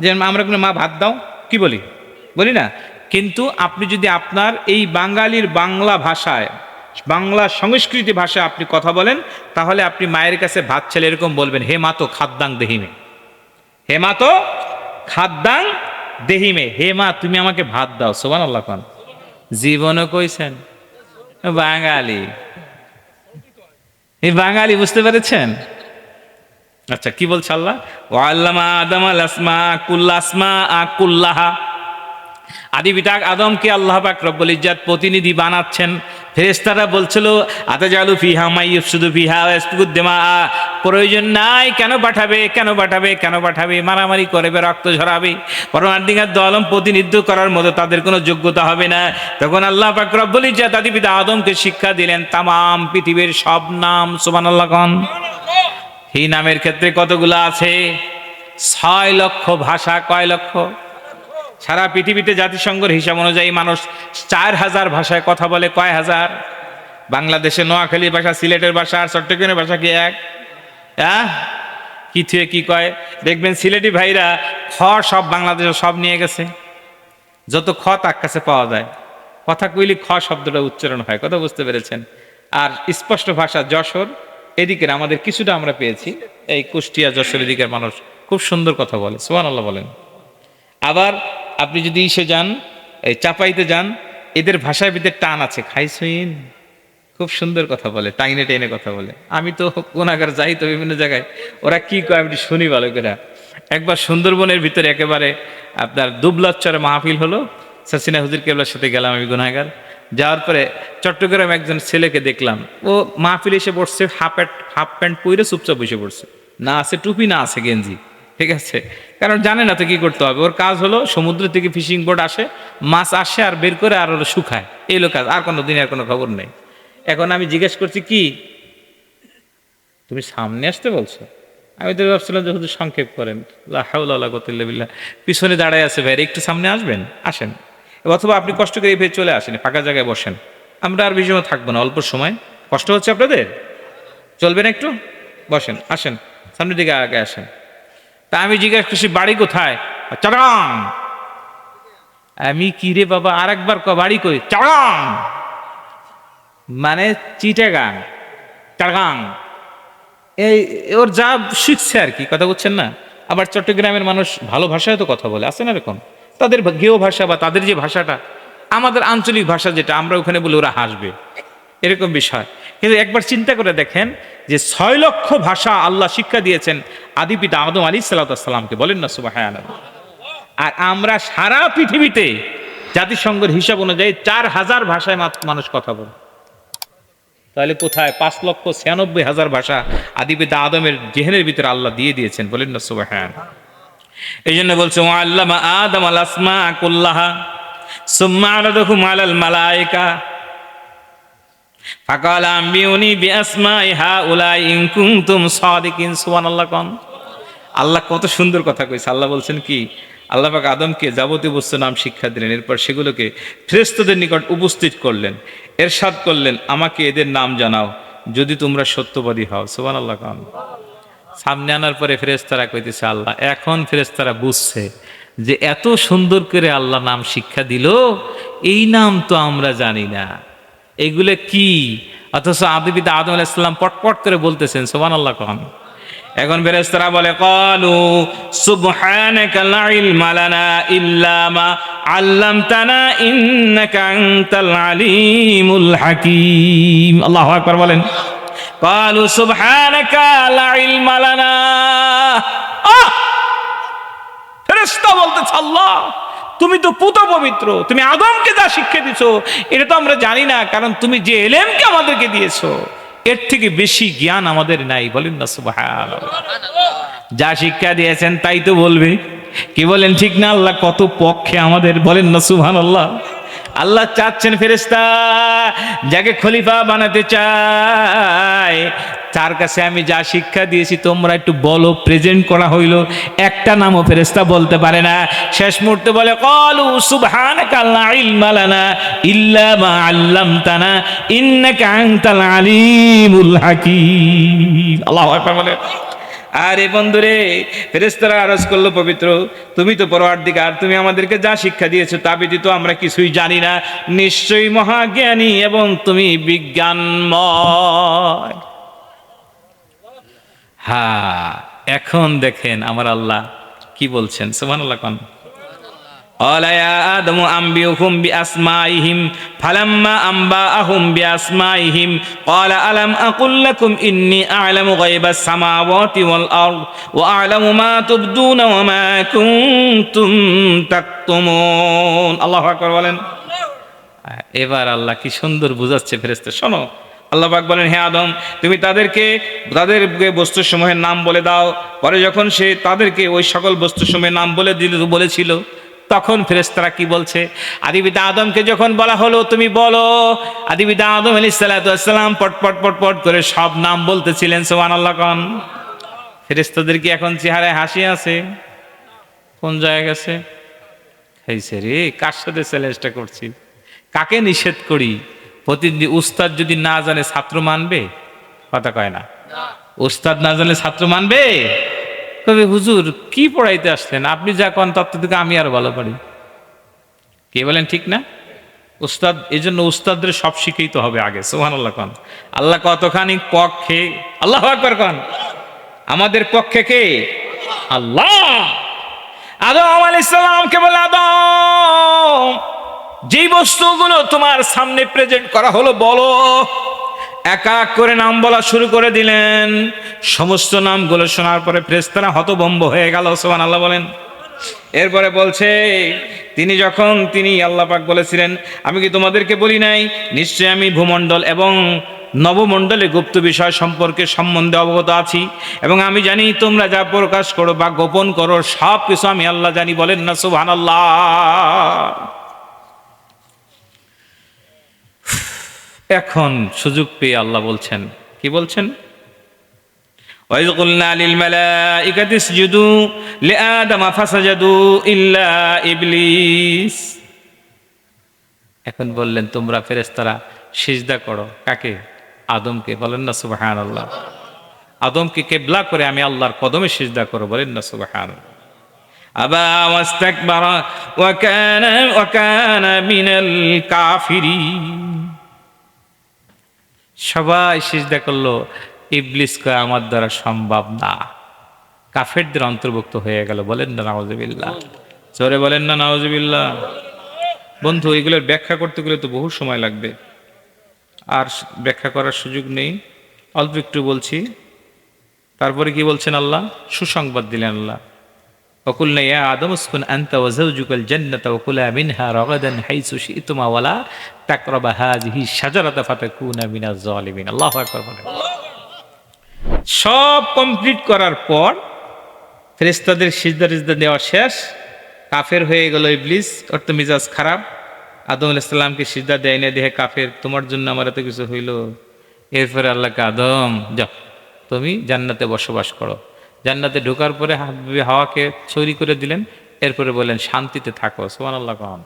যেমন আমরা কোনো মা ভাত দাও কি বলি না, কিন্তু আপনি যদি আপনার এই বাঙালির বাংলা ভাষায়, বাংলা সংস্কৃতি ভাষায় আপনি কথা বলেন, তাহলে আপনি মায়ের কাছে ভাত চাইলে এরকম বলবেন, হে মা তো খাদ্যাং দেহিমে, হে মা তো খাদ্যাং দেহিমে, হে মা তুমি আমাকে ভাত দাও। সুবহানাল্লাহ। জীবনে কইছেন বাঙালি, এই বাঙালি, বুঝতে পেরেছেন? আচ্ছা, কি বলছে আল্লাহ? ওয়াল্লামা আদম আল আসমাআ কুল্লাহা, আদি পিতা আদমকে আল্লাহ পাক রব্বুল ইজ্জত প্রতিনিধি বানাচ্ছেন। ফেরেশতারা বলছিল আতাজালু ফিহা মাই ইফসুদু ফিহা ওয়া ইয়াসফিকুদ দিমা, প্রয়োজন নাই, কেন পাঠাবে, মারামারি করবে, রক্ত ঝরাবে। পরওয়ারদিগার দু আলম প্রতিনিধিত্ব করার মতো তাদের কোনো যোগ্যতা হবে না। তখন আল্লাহ পাক রব্বুল ইজ্জত আদি পিতা আদমকে শিক্ষা দিলেন তামাম পৃথিবীর সব নাম। সুবহানাল্লাহ। এই নামের ক্ষেত্রে কতগুলো আছে? 6 লক্ষ ভাষা। কয় লক্ষ? সারা পৃথিবীতে জাতিসংঘের হিসাব অনুযায়ী মানুষ 4000 ভাষায় কথা বলে। কয় হাজার? বাংলাদেশে নোয়াখালীর ভাষা, সিলেটের ভাষা আর চট্টগ্রামের ভাষা কি এক? কি থুয়ে কি কয় দেখবেন, সিলেটি ভাইরা খ সব বাংলাদেশে সব নিয়ে গেছে, যত খ তার কাছে পাওয়া যায়। কথা কইলি খ শব্দটা উচ্চারণ হয়। কথা বুঝতে পেরেছেন? আর স্পষ্ট ভাষা যশোর এদিকের আমাদের কিছুটা আমরা পেয়েছি, এই কুষ্টিয়া যশোর এদিকের মানুষ খুব সুন্দর কথা বলে। সুবহানাল্লাহ বলেন। আবার আপনি যদি ইসে যান, এই চাপাইতে যান, এদের ভাষার ভিতরে টান আছে, খাইছইন, খুব সুন্দর কথা বলে, টাইনে টেনে কথা বলে। আমি তো কোনাগার যাই তো বিভিন্ন জায়গায়, ওরা কি কয় আমি শুনি ভালো করে। একবার সুন্দরবনের ভিতরে একেবারে আপনার দুবলাচ্চরে মাহফিল হলো, সাসিনা হুজুর কেবলার সাথে গেলাম আমি গুনাহগার। যাওয়ার পরে চট্টগ্রামে একজন ছেলেকে দেখলাম, ও মাহফিল এসে বসছে, হাফ প্যান্ট পরে চুপচাপ বসে পড়ছে, না আছে টুপি না আছে গেঞ্জি, ঠিক আছে? কারণ জানে না তো কি করতে হবে। ওর কাজ হলো সমুদ্র থেকে ফিশিং বোট আসে, মাছ আসে আর বের করে আর হলো শুকায়, এই হলো কাজ, আর কোনো দিনের কোনো খবর নেই। এখন আমি জিজ্ঞেস করছি, কি তুমি সামনে আসতে বলছো? আমি তো ভাবছিলাম যে হুজুর সংক্ষেপ করেন, লা হাওলা ওয়ালা কুওয়াতা ইল্লা বিল্লাহ, পিছনে দাঁড়ায় আছে ভাই, একটু সামনে আসবেন, আসেন, অথবা আপনি কষ্ট করে এই চলে আসেন, ফাঁকা জায়গায় বসেন, আমরা আর বেশি সময় থাকবো না, অল্প সময়। কষ্ট হচ্ছে আপনাদের? চলবেন একটু, বসেন, আসেন, সামনের দিকে আগে আসেন। তা আমি জিজ্ঞাসা করছি বাড়ি কোথায়? চট্টগ্রাম। আমি কি রে বাবা, আর একবার বাড়ি কই? চট্টগ্রাম মানে চিটাগাং, চট্টগ্রাম, এই ওর যা শিখছে আর কি, কথা বলছেন না। আবার চট্টগ্রামের মানুষ ভালো ভাষায় তো কথা বলে, আছে না এরকম? তাদের গেয় ভাষা বা তাদের যে ভাষাটা, আমাদের আঞ্চলিক ভাষা যেটা আমরা ওখানে বলি, ওরা হাসবে, এরকম বিষয়। কিন্তু একবার চিন্তা করে দেখেন যে 6 লক্ষ ভাষা আল্লাহ শিক্ষা দিয়েছেন আদিপিতা আদম আলাইহিস সালামকে, বলেন না সুবহানাল্লাহ। আর আমরা সারা পৃথিবীতে জাতিসংঘের হিসাব অনুযায়ী 4000 ভাষায় মানুষ কথা বলে। তাহলে কোথায় 5,96,000 ভাষা আদিপিতা আদমের জেহেনের ভিতরে আল্লাহ দিয়ে দিয়েছেন, বলেন না সুবহানাল্লাহ। এই জন্য বলছে ওয়া আল্লামা আদম আল আসমা কুল্লাহা সুম্মা আরাদাহুম আলাল মালায়েকা ফাকালা আম্বিউনি বিআসমাই হাউলাই ইন কুনতুম সাদিকিন। সুবহানাল্লাহ। কোন আল্লাহ কত সুন্দর কথা কইছে। আল্লাহ বলছেন কি, আল্লাহ পাক আদমকে যাবতীয় বস্তু নাম শিক্ষা দিলেন, এরপর সেগুলোকে ফেরেশতাদের নিকট উপস্থিত করলেন, এরশাদ করলেন আমাকে এদের নাম জানাও যদি তোমরা সত্যবাদী হও। সুবহানাল্লাহ। কোন সামনে আনার পরে ফেরেশতারা কইতেছে আল্লাহ, এখন ফেরেশতারা বুঝছে যে এত সুন্দর করে আল্লাহ নাম শিক্ষা দিল, এই নাম তো আমরা জানি না, এগুলো কি? অথচ আদিপিতা আদম আলাইহিস সালাম পটপট করে বলতেছেন। সুবহানাল্লাহ। কোন এখন ফেরেশতারা বলে ক্বালু সুবহানাকা লা ইলমা লানা ইল্লা মা আল্লামতানা ইন্নাকা আনতাল আলিমুল হাকীম। আল্লাহু আকবার বলেন। ক্বালু সুবহানাকা লা ইলমা লানা। ফেরেশতা বলতেছে আল্লাহ তুমি তো পুত পবিত্র, তুমি আদমকে যা শিক্ষা দিছো এটা তো আমরা জানি না, কারণ তুমি যে ইলমকে আমাদেরকে দিয়েছো এর থেকে বেশি জ্ঞান আমাদের নাই। বলেন না সুবহানাল্লাহ। যা শিক্ষা দিয়েছেন তাই তো বলবে, কি বলেন ঠিক না? আল্লাহ কত পক্ষে আমাদের, বলেন না সুবহানাল্লাহ। আল্লাহ চাচ্ছেন ফেরেশতা যাকে খলিফা বানাতে চায় তার কাছে আমি যা শিক্ষা দিয়েছি তোমরা একটু বলো, প্রেজেন্ট করা হইল। একটা নামও ফেরেশতা বলতে পারে না। শেষ মুহূর্তে বলে ক্বালু সুবহানাকা লা ইলমা লানা ইল্লা মা আল্লামতানা ইন্নাকা আনতাল আলিমুল হাকীম। আল্লাহু আকবার বলে। আরে বন্ধুরে, ফেরেশতারা আরজ করলো পবিত্র তুমি তো পরওয়ারদিগার, তুমি আমাদেরকে যা শিক্ষা দিয়েছো তা ব্যতীত আমরা কিছুই জানি না, নিশ্চয়ই মহাজ্ঞানী এবং তুমি বিজ্ঞানময়। হ্যাঁ, এখন দেখেন আমার আল্লাহ কি বলছেন। সুবহানাল্লাহ। কোন ক্বালা ইয়া আদমু আম্বিউহুম বিআসমাইহিম ফালাম্মা আম্বাআহুম বিআসমাইহিম ক্বালা আলাম আকুল লাকুম ইন্নী আ'লামু গায়বাস সামাওয়াতি ওয়াল আরদ ওয়া আ'লামু মা তুবদুনা ওয়া মা কুনতুম তাকতুমুন। আল্লাহু আকবার বলেন। এবার আল্লাহ কি সুন্দর বুঝাচ্ছে ফেরেশতা, শোনো। আল্লাহ পাক বলেন হে আদম তুমি তাদের বস্তুসমূহের নাম বলে দাও। পরে যখন সে তাদেরকে ওই সকল বস্তুসমূহের নাম বলেছিল তখন ফেরেশতারা কি বলছে, আদিপিতা আদমকে যখন বলা হলো তুমি বলো, আদিপিতা আদম আলাইহিস সালাম পটপট পটপট করে সব নাম বলতেছিলেন। সুবহানাল্লাহ। কোন ফেরেশতাদের কি এখন চেহারায় হাসি আছে? কোন জায়গা গেছে? খাইছে রে, কার সাথে চ্যালেঞ্জটা করছি, কাকে নিষেধ করি? প্রতিদিন উস্তাদ যদি না জানে ছাত্র মানবে? কথা কয় না। উস্তাদ না জানলে ছাত্র মানবে? কবে হুজুর কি পড়াইতে আসলেন, আপনি যা কোন তত্ত্ব থেকে আমি আর ভালো পারি। কে বলেন ঠিক না? উস্তাদ, এই জন্য উস্তাদদের সব শিখেই তো হবে আগে। সুবহানাল্লাহ। কোন আল্লাহ কতখানি পক্ষে। আল্লাহু আকবার। কোন আমাদের পক্ষে কে? আল্লাহ। আদম আলাইহিস সালামকে বলে আদম যেই বস্তুগুলো তোমার সামনে প্রেজেন্ট করা হলো বলো। এক এক করে নাম বলা শুরু করে দিলেন। সমস্ত নামগুলো শোনার পরে ফেরেশতারা হতভম্ব হয়ে গেল। সুবহানাল্লাহ বলেন। এরপরে বলছে তিনি আল্লাহ পাক বলেছিলেন আমি কি তোমাদেরকে বলি নাই নিশ্চয় আমি ভূমণ্ডল এবং নবমণ্ডলে গুপ্ত বিষয় সম্বন্ধে অবগত আছি এবং আমি জানি তোমরা যা প্রকাশ করো বা গোপন করো সব কিছু আমি আল্লাহ জানি। বলেন না সুবহানাল্লাহ। এখন সুযোগ পেয়ে আল্লাহ বলছেন, কি বলছেন? ওয়াইয কুলনা লিল মালাইকাতি ইসজুদু লিআদামা ফাসাজাদু ইল্লা ইবলিস। এখন বললেন তোমরা ফেরেশতারা সিজদা করো। কাকে? আদমকে। বলেন না সুবহানাল্লাহ। আদমকে কিবলা করে আমি আল্লাহর কদমে সিজদা করো। বলেন না সুবহানাল্লাহ। আবা ওয়াস্তাকবারা ওয়া কানা মিনাল কাফিরিন। সবাই সিজদা করলো, ইবলিস কয় আমার দ্বারা সম্ভব না, কাফেরদের অন্তর্ভুক্ত হয়ে গেল। বলেন না নাউযুবিল্লাহ। জোরে বলেন না নাউজুবিল্লাহ। বন্ধু, এগুলোর ব্যাখ্যা করতে গেলে তো বহু সময় লাগবে, আর ব্যাখ্যা করার সুযোগ নেই, অল্প একটু বলছি। তারপরে কি বলছেন আল্লাহ? সুসংবাদ দিলেন আল্লাহ, وقلنا يا آدم اسكن أنت وزوجك الجنة وكلا منها رغدا حيث شئتما ولا تقربا هذه الشجرة فتكونا من الظالمين। আল্লাহু আকবার বলেন। সব কমপ্লিট করার পর ফেরেশতাদের সিজদা দেওয়া শেষ, কাফের হয়ে গেল ইবলিস, ওর তো মিজাজ খারাপ, আদম আলাইহিস সালামকে সিজদা দেয় না, দেহে কাফের, তোমার জন্য আমার এত কিছু হইল। এরপরে আল্লাহকে, আদম যাও তুমি জান্নাতে বসবাস করো। জান্নাতে ঢোকার পরে হাওয়াকে ছড়ি করে দিলেন, এরপরে বললেন শান্তিতে থাকো। সুবহানাল্লাহ কন।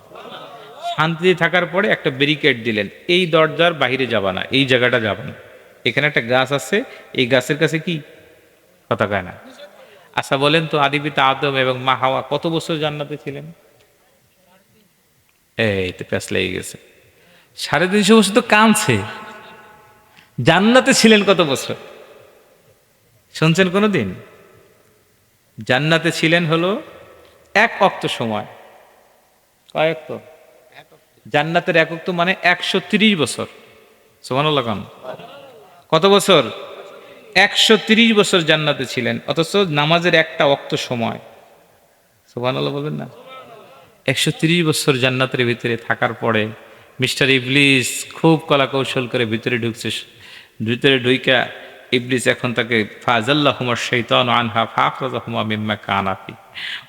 শান্তিতে থাকার পরে একটা ব্যারিকেড দিলেন, এই দরজার বাইরে যাবা না, এই জায়গাটা যাবা না, এখানে একটা গাছ আছে, এই গাছের কাছে কি কথা কয় না। আচ্ছা বলেন তো, আদি পিতা আদম এবং মা হাওয়া কত বছর জান্নাতে ছিলেন? এই তো প্যাঁচ লেগে গেছে, 350 বছর তো কাঁদছে। জান্নাতে ছিলেন কত বছর শুনছেন কোনোদিন? জান্নাতে ছিলেন হলো 1 ওয়াক্ত সময়। কয় ওয়াক্ত? জান্নাতের 1 ওয়াক্ত মানে 130 বছর। সুবহানাল্লাহ খান। কত বছর? 130 বছর জান্নাতে ছিলেন, অথচ নামাজের 1টা ওয়াক্ত সময়। সুবহানাল্লাহ বলবেন না? 130 বছর জান্নাতের ভিতরে থাকার পরে মিস্টার ইবলিস খুব কলা কৌশল করে ভিতরে ঢুকছে। ভিতরে ঢুইকা ইবলিস এখন তাকে ফাজাল্লাহুমা শাইতানু আনহা ফাখরাজাহুমা মিম্মা কানা ফি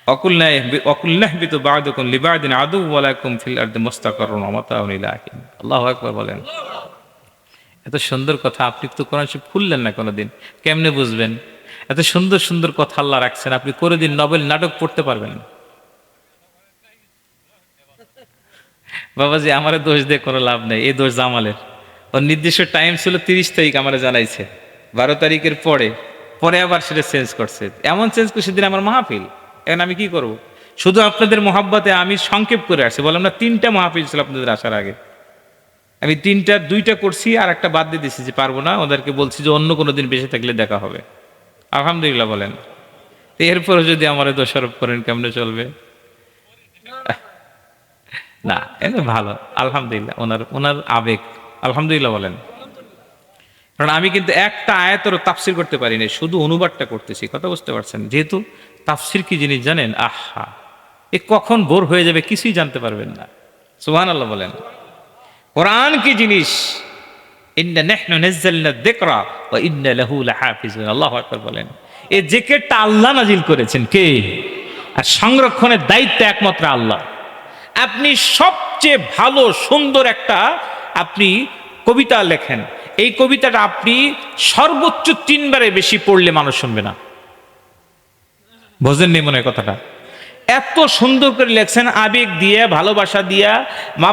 ওয়াকুল্না ইহবিতু বা'দুকুম লিবা'দিন আদুওয়ান ওয়া লাকুম ফিল আরদি মুস্তাকাররুন ওয়া মাতাউন ইলা হিন। আল্লাহু আকবার বলেন। এত সুন্দর কথা আপনি তো কোরআন শরীফ খুললেন না কোনোদিন, কেমনে বুঝবেন? এত সুন্দর সুন্দর কথা আল্লাহ রাখছেন, আপনি কোনোদিন নভেল নাটক পড়তে পারবেন না। বাবাজি, আমারে দোষ দিয়ে কোনো লাভ নেই, এই দোষ জামালের। ওর নির্দিষ্ট টাইম ছিল 30 তারিখ, আমারে জানাইছে 12 তারিখের পরে, পরে আবার সেটা চেঞ্জ করছে। এমন চেঞ্জ করছে সেদিন আমার মাহফিল। এখন আমি কি করব? শুধু আপনাদের মোহাব্বতে আমি সংক্ষেপ করে আসছি। বললাম না 3টা মাহফিল ছিল আপনাদের আসার আগে, আমি 2টা করছি, আর একটা বাদ দিয়ে দিচ্ছি যে পারবো না। ওদেরকে বলছি যে অন্য কোনো দিন বেঁচে থাকলে দেখা হবে। আলহামদুলিল্লাহ বলেন। এরপরে যদি আমার দোষারোপ করেন কেমনে চলবে? না, এটা ভালো, আলহামদুলিল্লাহ। ওনার আবেগ, আলহামদুলিল্লাহ বলেন। কারণ আমি কিন্তু একটা আয়াতেরও তাফসির করতে পারি না, শুধু অনুবাদটা করতেছি। কথা বুঝতে পারছেন? যেহেতু তাফসির কি জিনিস জানেন? আহা, এ কখন বোর হয়ে যাবে কিছুই জানতে পারবেন না। সুবহানাল্লাহ বলেন। কোরআন কি জিনিস? ইন্না নাহনু নাযালনা যিকরা ওয়া ইন্না লাহু লাহাফিজুন। আল্লাহু আকবার বলেন। এই জিকিরটা আল্লাহ নাজিল করেছেন। কে? আর সংরক্ষণের দায়িত্ব একমাত্র আল্লাহ। আপনি সবচেয়ে ভালো সুন্দর একটা আপনি কবিতা লেখেন, এই কবিতাটা আপনি সর্বোচ্চ 3 বারে বেশি পড়লে মানুষ শুনবে না। বোঝেন নি মনে হয় কথাটা? এত সুন্দর করে লেখছেন, আবেগ দিয়ে, ভালোবাসা দিয়া,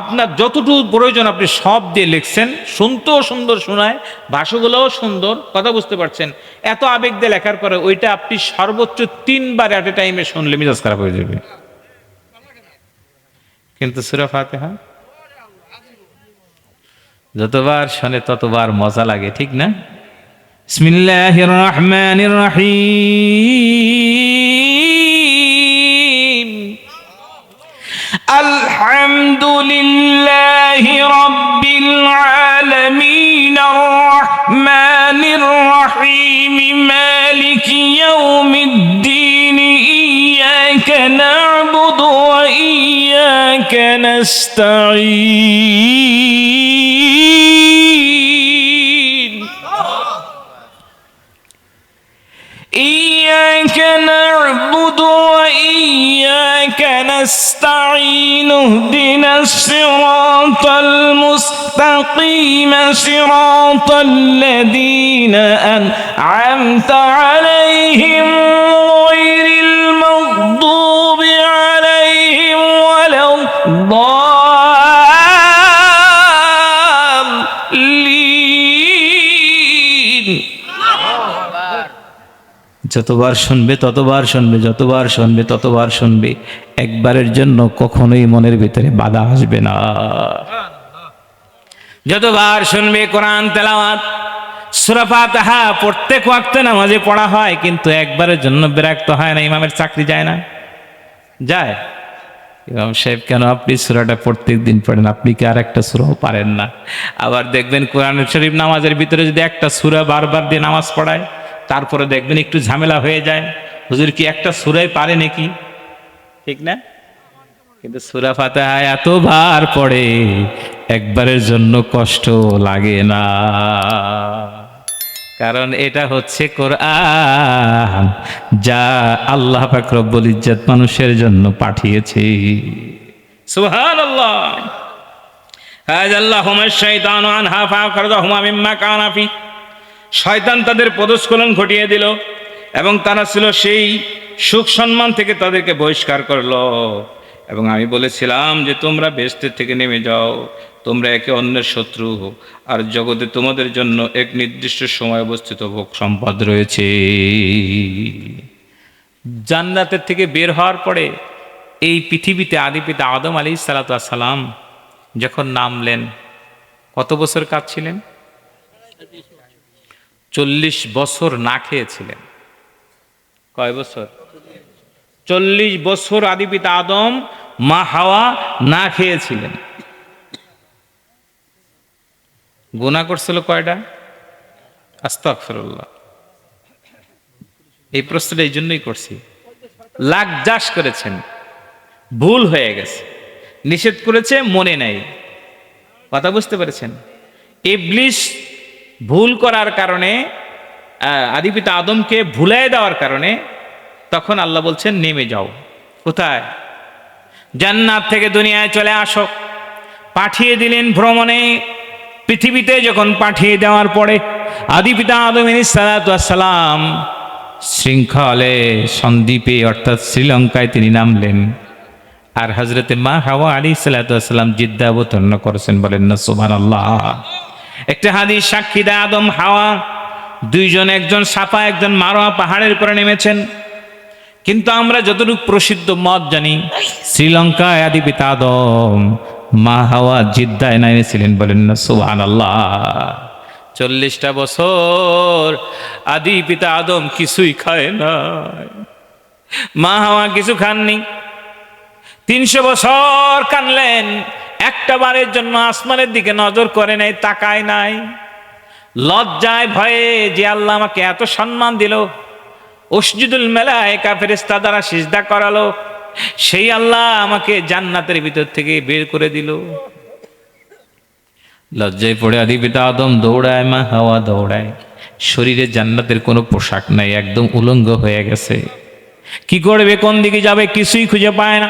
আপনার যতটুকু প্রয়োজন আপনি সব দিয়ে লিখছেন। শুনতেও সুন্দর শোনায়, ভাষাগুলোও সুন্দর। কথা বুঝতে পারছেন? এত আবেগ দিয়ে লেখার পরে ওইটা আপনি সর্বোচ্চ 3 বার এট এ টাইমে শুনলে মেজাজ খারাপ হয়ে যাবে। কিন্তু সূরা ফাতিহা যতবার শোনে ততবার মজা লাগে, ঠিক না? বিসমিল্লাহির রহমানির রহিম। আলহামদুলিল্লাহি রাব্বিল আলামিন আর রহমানির রহিম মালিকি ইয়াউমিদ্দিন ইয়াকা না'বুদু ওয়া ইয়াকা নাস্তাঈন। إياك نعبد وإياك نستعين اهدنا الصراط المستقيم صراط الذين أنعمت عليهم غير المغضوب عليهم ولا الضالين। যতবার শুনবে ততবার শুনবে, যতবার শুনবে ততবার শুনবে। একবারের জন্য কখনোই মনের ভিতরে বাধা আসবে না। যতবার শুনবে কোরআন তেলাওয়াত, সূরা ফাতিহা প্রত্যেক ওয়াক্তে নামাজে পড়া হয়, কিন্তু একবারের জন্য বিরক্ত হয় না। ইমামের চাকরি যায় না? যায়? ইমাম সাহেব কেন আপনি সূরাটা প্রত্যেক দিন পড়েন, আপনি কি আর একটা সূরাও পারেন না? আবার দেখবেন কোরআন শরীফ নামাজের ভিতরে যদি একটা সূরা বারবার দিয়ে নামাজ পড়ায়, তারপরে দেখবেন একটু ঝামেলা হয়ে যায়, হুজুর কি একটা সূরাই পারে নাকি? ঠিক না? কিন্তু সূরা ফাতিহা এতবার পড়ে একবারের জন্য কষ্ট লাগে না, কারণ এটা হচ্ছে কোরআন যা আল্লাহ পাক রব্বুল ইজ্জত মানুষের জন্য পাঠিয়েছে। সুবহানাল্লাহ। হাযাল্লাহুমা শাইতানু আনহা ফাখরাজাহুমা মিম্মা কানা ফি, শয়তান তাদের পদস্খলন ঘটিয়ে দিল এবং তারা ছিল সেই সুখ সম্মান থেকে তাদেরকে বহিষ্কার করলো। এবং আমি বলেছিলাম যে তোমরা বেহেশতের থেকে নেমে যাও, তোমরা একে অন্যের শত্রু, আর জগতে তোমাদের জন্য এক নির্দিষ্ট সময় অবস্থিত ভোগ সম্পদ রয়েছে। জান্নাতের থেকে বের হওয়ার পরে এই পৃথিবীতে আদি পিতা আদম আলাইহিস সালাম যখন নামলেন, কত বছর কাঁদছিলেন? 40 বছর না খেয়েছিলেন। কয় বছর? 40 বছর আদি পিতা আদম মা হাওয়া না খেয়েছিলেন। গুনাহ করছিল কয়টা? আস্তাগফিরুল্লাহ। এই প্রশ্নটা এই জন্যই করছি, লাখজাস করেছেন, ভুল হয়ে গেছে, নিষেধ করেছে মনে নাই। কথা বুঝতে পেরেছেন? ইবলিস ভুল করার কারণে, আদি পিতা আদমকে ভুলাই দেওয়ার কারণে তখন আল্লাহ বলছেন নেমে যাও। কোথায়? জান্নাত থেকে দুনিয়ায় চলে আসো। পাঠিয়ে দিলেন ভ্রমণে। পৃথিবীতে যখন পাঠিয়ে দেওয়ার পরে আদি পিতা আদম আলাইহিস সালাম শৃঙ্খলে সন্দ্বীপে অর্থাৎ শ্রীলঙ্কায় তিনি নামলেন, আর হযরতে মা হাওয়া আলাইহিস সালাম জিদ্দা অবতরণ করেছেন। বলেন না সুবহানাল্লাহ। একটা হাদিস সাক্ষী দেয়, আদম হাওয়া দুইজন, একজন সাফা একজন মারোয়া পাহাড়ের উপরে নেমেছেন। কিন্তু আমরা যতটুকু প্রসিদ্ধ মত জানি, শ্রীলঙ্কায় আদি পিতা আদম, মা হাওয়া জিদ্দায় নেমেছিলেন। বলেন না সুবহানাল্লাহ। 40টা বছর আদি পিতা আদম কিছুই খায় নাই, মা হাওয়া কিছু খাননি। 300 বছর কানলেন, একটা বারের জন্য আসমানের দিকে নজর করে নাই, তাকায় নাই। লজ্জায় ভয়ে যে আল্লাহ আমাকে এত সম্মান দিল, উসজুদুল মালায়েকা ফেরেশতা দ্বারা সিজদা করালো, সেই আল্লাহ আমাকে জান্নাতের ভিতর থেকে বের করে দিল। লজ্জায় পড়ে আদি পিতা আদম দৌড়ায়, মা হাওয়া দৌড়ায়। শরীরে জান্নাতের কোনো পোশাক নাই, একদম উলঙ্গ হয়ে গেছে। কি করবে, কোন দিকে যাবে, কিছুই খুঁজে পায় না।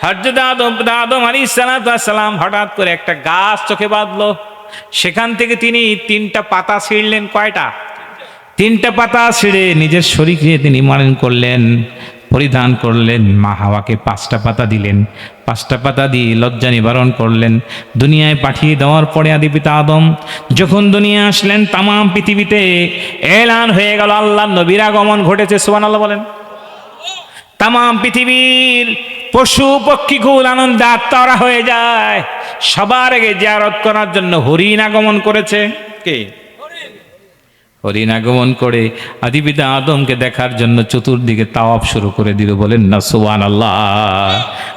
হযরত আদম আলাইহিস সালাম হঠাৎ করে একটা গাছ চোখে বাঁধলো। সেখান থেকে তিনি 3টা পাতা ছিঁড়লেন। কয়টা? 3টা পাতা ছিঁড়ে নিজের শরীরে তিনি মারণ করলেন, পরিধান করলেন। মা হাওয়াকে 5টা পাতা দিলেন। 5টা পাতা দিয়ে লজ্জা নিবারণ করলেন। দুনিয়ায় পাঠিয়ে দেওয়ার পরে আদি পিতা আদম যখন দুনিয়া আসলেন, তাম পৃথিবীতে এলান হয়ে গেল আল্লাহর নবীর আগমন ঘটেছে। সুবহানাল্লাহ বলেন। তাম পৃথিবীর পশু পক্ষীকুল আনন্দে আত্মহারা হয়ে যায়। সবার আগে জিয়ারত করার জন্য হরিণ আগমন করেছে। কে? হরিণ আগমন করে আদি পিতা আদমকে দেখার জন্য চতুর্দিকে তাওয়াফ শুরু করে দিল। বলেন না সুবহানাল্লাহ।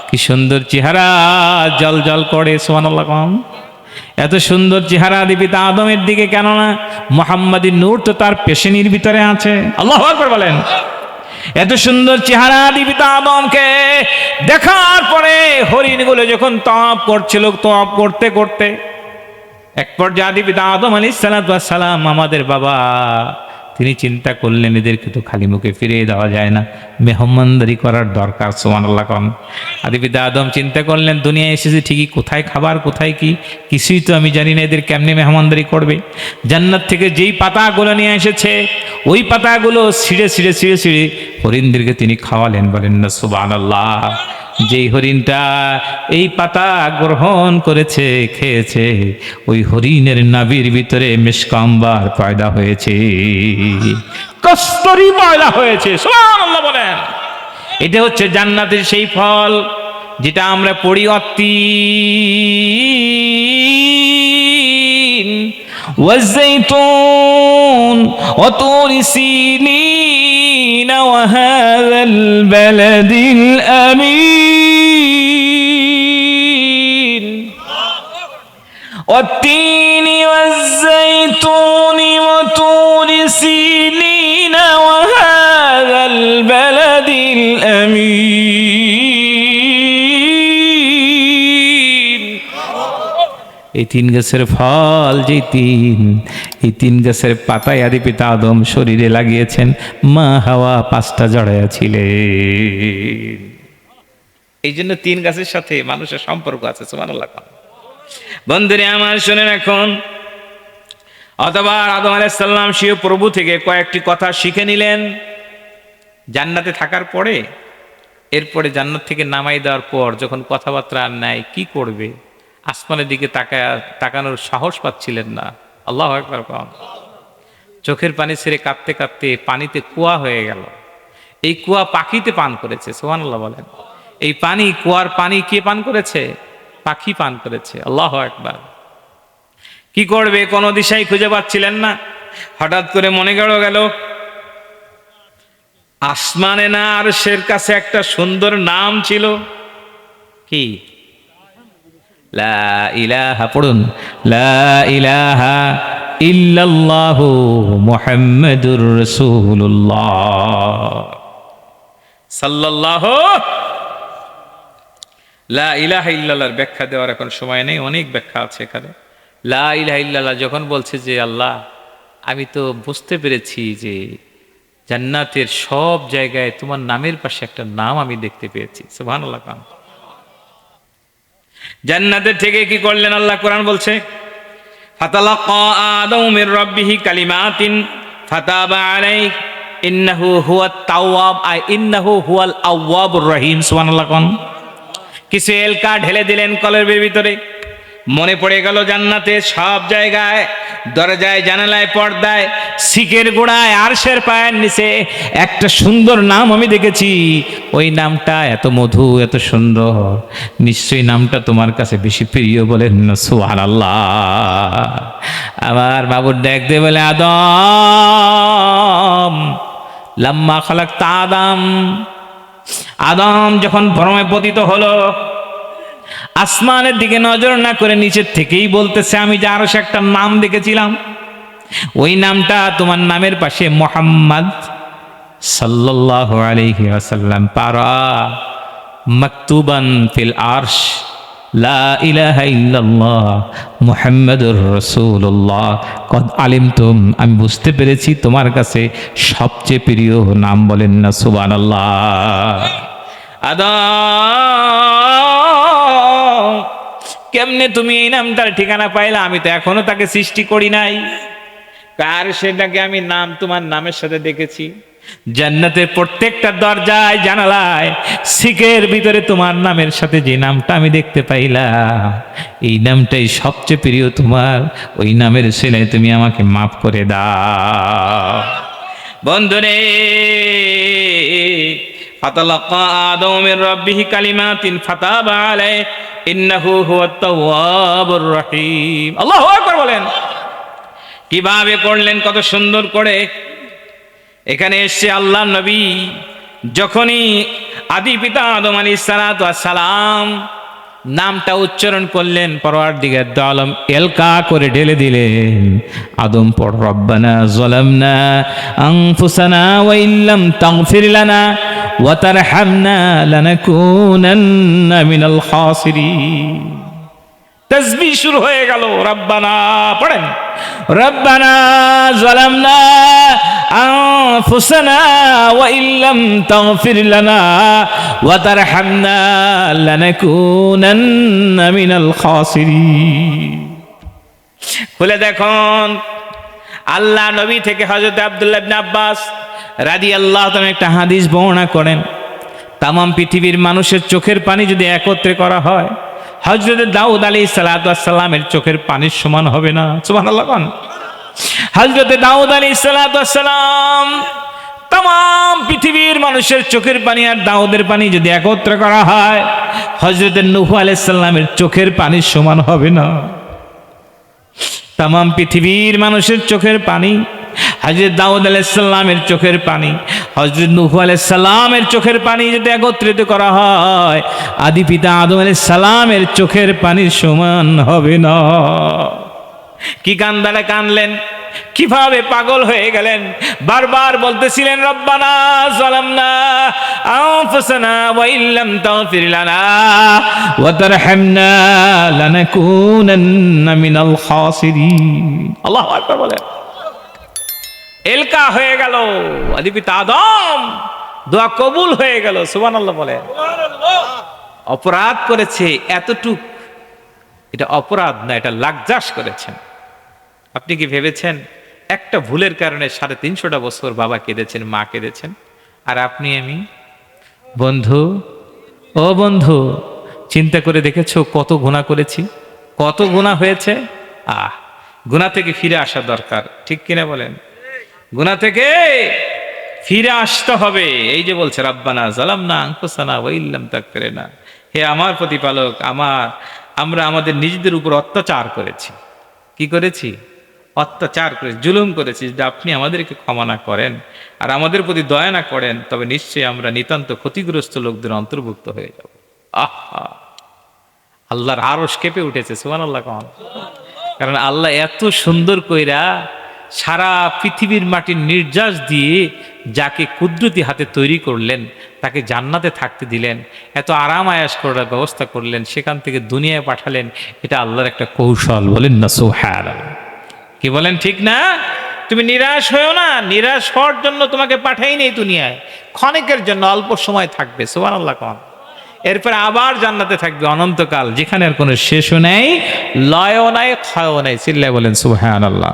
কি সুন্দর চেহারা, জল জল করে। সুবহানাল্লাহ কম। এত সুন্দর চেহারা আদি পিতা আদমের দিকে, কেননা মুহাম্মাদী নূর তো তার পেশনির ভিতরে আছে। আল্লাহু আকবার বলেন। এত সুন্দর চেহারা আদি পিতা আদমকে দেখার পরে হরিণগুলো যখন তাওয়াফ করছিল, তাওয়াফ করতে করতে এক পর্যায়ে আদি পিতা আদম আলাইহিস সালাম আমাদের বাবা, তিনি চিন্তা করলেন এদেরকে তো খালি মুখে ফিরিয়ে দেওয়া যায় না, মেহমানদারি করার দরকার। সুবহানাল্লাহ কোন। আদি পিতা আদম চিন্তা করলেন দুনিয়ায় এসেছে ঠিকই, কোথায় খাবার কোথায় কি কিছুই তো আমি জানি না, এদের কেমনে মেহমানদারি করবে। জান্নাত থেকে যেই পাতাগুলো নিয়ে এসেছে ওই পাতাগুলো ছিঁড়ে ছিঁড়ে ছিঁড়ে ছিঁড়ে হরিণদেরকে তিনি খাওয়ালেন। বলেন না সুবহানাল্লাহ। যেই হরিণটা এই পাতা গ্রহণ করেছে, খেয়েছে, ওই হরিণের নাভির ভিতরে মিশকাম্বার পয়দা হয়েছে, কস্তরি পয়দা হয়েছে। সুবহানাল্লাহ বলেন। এটা হচ্ছে জান্নাতের সেই ফল যেটা আমরা পড়ি, অত্তিন ওয়াজ্জাইতুন ওয়া তুরি সিনিন ওয়া হাযাল বালাদিল আমিন। والتين والزيتون وطور سينين وهذا البلد الأمين এই তিন গাছের ফল যে তিন, এই তিন গাছের পাতায় আদি পিতা আদম শরীরে লাগিয়েছেন, মা হাওয়া পাঁচটা জড়াইয়া ছিলেন। এই জন্য তিন গাছের সাথে মানুষের সম্পর্ক আছে। সুবহানাল্লাহ। বন্ধুরে আমার শুনেন এখন, অথবা আদম আলাইহিস সালাম স্বীয় প্রভু থেকে কয়েকটি কথা শিখে নিলেন জান্নাতে থাকার পরে। এরপরে জান্নাত থেকে নামাই দেওয়ার পর যখন কথাবার্তা আর নাই, কি করবে? আসমানের দিকে তাকানোর সাহস পাচ্ছিলেন না। আল্লাহু আকবার। চোখের পানি ছেড়ে কাঁদতে কাঁদতে পানিতে কুয়া হয়ে গেল। এই কুয়া পাখিতে পান করেছে। সুবহানাল্লাহ বলেন। এই পানি, কুয়ার পানি কে পান করেছে? পাখি পান করেছে। আল্লাহু আকবার। কি করবে কোনো দিশাই খুঁজে পাচ্ছিলেন না। হঠাৎ করে মনে গেল আসমানে না আরশের কাছে একটা সুন্দর নাম ছিল। কি? লা ইলাহা, পড়ুন, লা ইলাহা ইল্লাল্লাহু মুহাম্মাদুর রাসূলুল্লাহ সাল্লাল্লাহু। লা ইলাহা ইল্লাল্লাহর ব্যাখ্যা দেওয়ার এখন সময় নেই, অনেক ব্যাখ্যা আছে এখানে। লা ইলাহা ইল্লাল্লাহ যখন বলছে যে আল্লাহ, আমি তো বুঝতে পেরেছি যে জান্নাতের সব জায়গায় তোমার নামের পাশে একটা নাম আমি দেখতে পেয়েছি। সুবহানাল্লাহ। জান্নাতের থেকে কি করলেন আল্লাহ? কোরআন বলছে, ফাতালাক্কা আদমু মির রাব্বিহি কালিমাতিন ফাতাবা আলাইহি ইন্নাহু হুয়াত তাওয়াব, ইন্নাহু হুয়াল আওয়াবুর রহিম। সুবহানাল্লাহ। কিছু এলকা ঢেলে দিলেন কলবের ভিতরে। মনে পড়ে গেল জান্নাতে সব জায়গায়, দরজায়, জানালায়, পর্দায়, শিকের গোড়ায়, আরশের পায়ের নিচে একটা সুন্দর নাম আমি দেখেছি। ওই নামটা এত মধু, এত সুন্দর, নিশ্চয়ই নামটা তোমার কাছে বেশি প্রিয়। বলেন না সুবহানাল্লাহ। আমার বাবুর ডাক দিয়ে বলে, আদম, লাম্মা খালাকতা আদম, আদম যখন ভ্রমে পতিত হলো, আসমানের দিকে নজর না করে নিচের থেকেই বলতেছে, আমি যে আরো একটা নাম দেখেছিলাম, ওই নামটা তোমার নামের পাশে মুহাম্মদ সাল্লাল্লাহু আলাইহি ওয়াসাল্লাম পারা মাকতুবান ফিল আরশ, লা ইলাহা ইল্লাল্লাহ মুহাম্মাদুর রাসূলুল্লাহ কদ আলিমতুম, আমি বুঝতে পেরেছি তোমার কাছে সবচেয়ে প্রিয় নাম। বলেন না সুবহানাল্লাহ। আদম, কেমনে তুমি এই নামটার ঠিকানা পাইলা? আমি তো এখনো তাকে সৃষ্টি করি নাই। কার সেটাকে আমি নাম তোমার নামের সাথে দেখেছি। জান্নাতের প্রত্যেকটা দরজায়, জানালায়, শিকের ভিতরে তোমার নামের সাথে যে নামটা আমি দেখতে পাইলাম, এই নামটাই সবচেয়ে প্রিয় তোমার। ওই নামের ছেলে তুমি আমাকে মাফ করে দাও। বন্ধুরে, ফাতালাক্কা আদমু মির রাব্বিহি কালিমাতিন ফাতাবা আলাইহি ইন্নাহু হুয়াত তাওয়াবুর রহিম। আল্লাহু আকবার বলেন। কিভাবে করলেন, কত সুন্দর করে। এখানে এসছে আল্লাহ নবী যখনই আদি পিতা আদম আলাইহিস সালাতু ওয়াস সালাম নামটা উচ্চারণ করলেন, পরওয়ারদিগার দু আলম এলকা করে ঢেলে দিলেন, আদম পড়, রব্বানা যালামনা আনফুসানা ওয়া ইল্লাম তাগফির লানা ওয়া তারহামনা লানাকুনান্না মিনাল খাসিরিন। তাসবিহ শুরু হয়ে গেল। রব্বানা পড়েন, রব্বানা যালামনা আনফুসানা ওয়া ইল্লাম তাগফির লানা ওয়া তারহামনা লানাকুনান্না মিনাল খাসিরিন। খুলে দেখুন, আল্লাহ নবী থেকে হযরত আব্দুল্লাহ ইবনে আব্বাস রাদিয়াল্লাহু তাআলা একটা হাদিস বর্ণনা করেন, তাম পৃথিবীর মানুষের চোখের পানি যদি একত্রে করা হয়, হযরত দাউদ আলাইহিস সালাতু ওয়াস সালামের চোখের পানির সমান হবে না। সুবহানাল্লাহ। হযরত দাউদ আলাইহিস সালাতু ওয়াস সালাম, তাম পৃথিবীর মানুষের চোখের পানি আর দাউদের পানি যদি একত্রে করা হয়, হযরত নূহ আলাইহিস সালামের চোখের পানির সমান হবে না। তাম পৃথিবীর মানুষের চোখের পানি, হযরত দাউদ আলাইহিস সালামের চোখের পানি, হযরত নূহ আলাইহিস সালামের চোখের পানি যদি একত্রিত করা হয়, আদি পিতা আদম আলাইহিস সালামের চোখের পানির সমান হবে না। কি কান্দারে কানলেন, কিভাবে পাগল হয়ে গেলেন, বারবার বলতেছিলেন রব্বানা যালামনা আনফুসানা ওয়া ইল্লাম তাগফির লানা ওয়া তারহামনা লানাকুনান্না মিনাল খাসিরিন। আল্লাহু আকবার বলেন। এলকা হয়ে গেল, আদি পিতা আদম, দোয়া কবুল হয়ে গেল, সুবহানাল্লাহ বলেন। অপরাধ করেছে এতটুক, এটা অপরাধ না, এটা লাকজাস করেছেন। আপনি কি ভেবেছেন একটা ভুলের কারণে 350টা বছর বাবা কেঁদেছেন, মা কেঁদেছেন, আর আপনি আমি? বন্ধু, ও বন্ধু, চিন্তা করে দেখেছো কত গুনাহ করেছি, কত গুনাহ হয়েছে? গুনাহ থেকে ফিরে আসা দরকার, ঠিক কিনা বলেন? গুনাহ থেকে ফিরে আসতে হবে। এই যে বলছে রাব্বানা যালামনা আনফুসানা ওয়া ইল্লাম তাগফির লানা, হে আমার প্রতিপালক, আমরা আমাদের নিজেদের উপর অত্যাচার করেছি। কি করেছি? অত্যাচার করেছি, জুলুম করেছি। যদি আপনি আমাদেরকে ক্ষমা না করেন আর আমাদের প্রতি দয়া না করেন, তবে নিশ্চয়ই আমরা নিতান্ত ক্ষতিগ্রস্ত লোকদের অন্তর্ভুক্ত হয়ে যাব। আহা, আল্লাহর আরশ কেঁপে উঠেছে, সুবহানাল্লাহ কোন। কারণ আল্লাহ এত সুন্দর কইরা সারা পৃথিবীর মাটির নির্যাস দিয়ে যাকে কুদরতি হাতে তৈরি করলেন, তাকে জান্নাতে থাকতে দিলেন, এত আরাম আয়াস করার ব্যবস্থা করলেন, সেখান থেকে দুনিয়ায় পাঠালেন। এটা আল্লাহর একটা কৌশল, বলেন না সুবহানাল্লাহ। কি বলেন, ঠিক না? তুমি নিরাশ হয়েও না, নিরাশ হওয়ার জন্য তোমাকে পাঠাইনি এই দুনিয়ায়, ক্ষণিকের জন্য, অল্প সময় থাকবে, সুবহানাল্লাহ কোন। এরপর আবার জান্নাতে থাকবে অনন্তকাল, যেখানে আর কোনো শেষও নেই, লয়ও নাই, ক্ষয়ও নাই। চিল্লায় বলেন সুবহানাল্লাহ।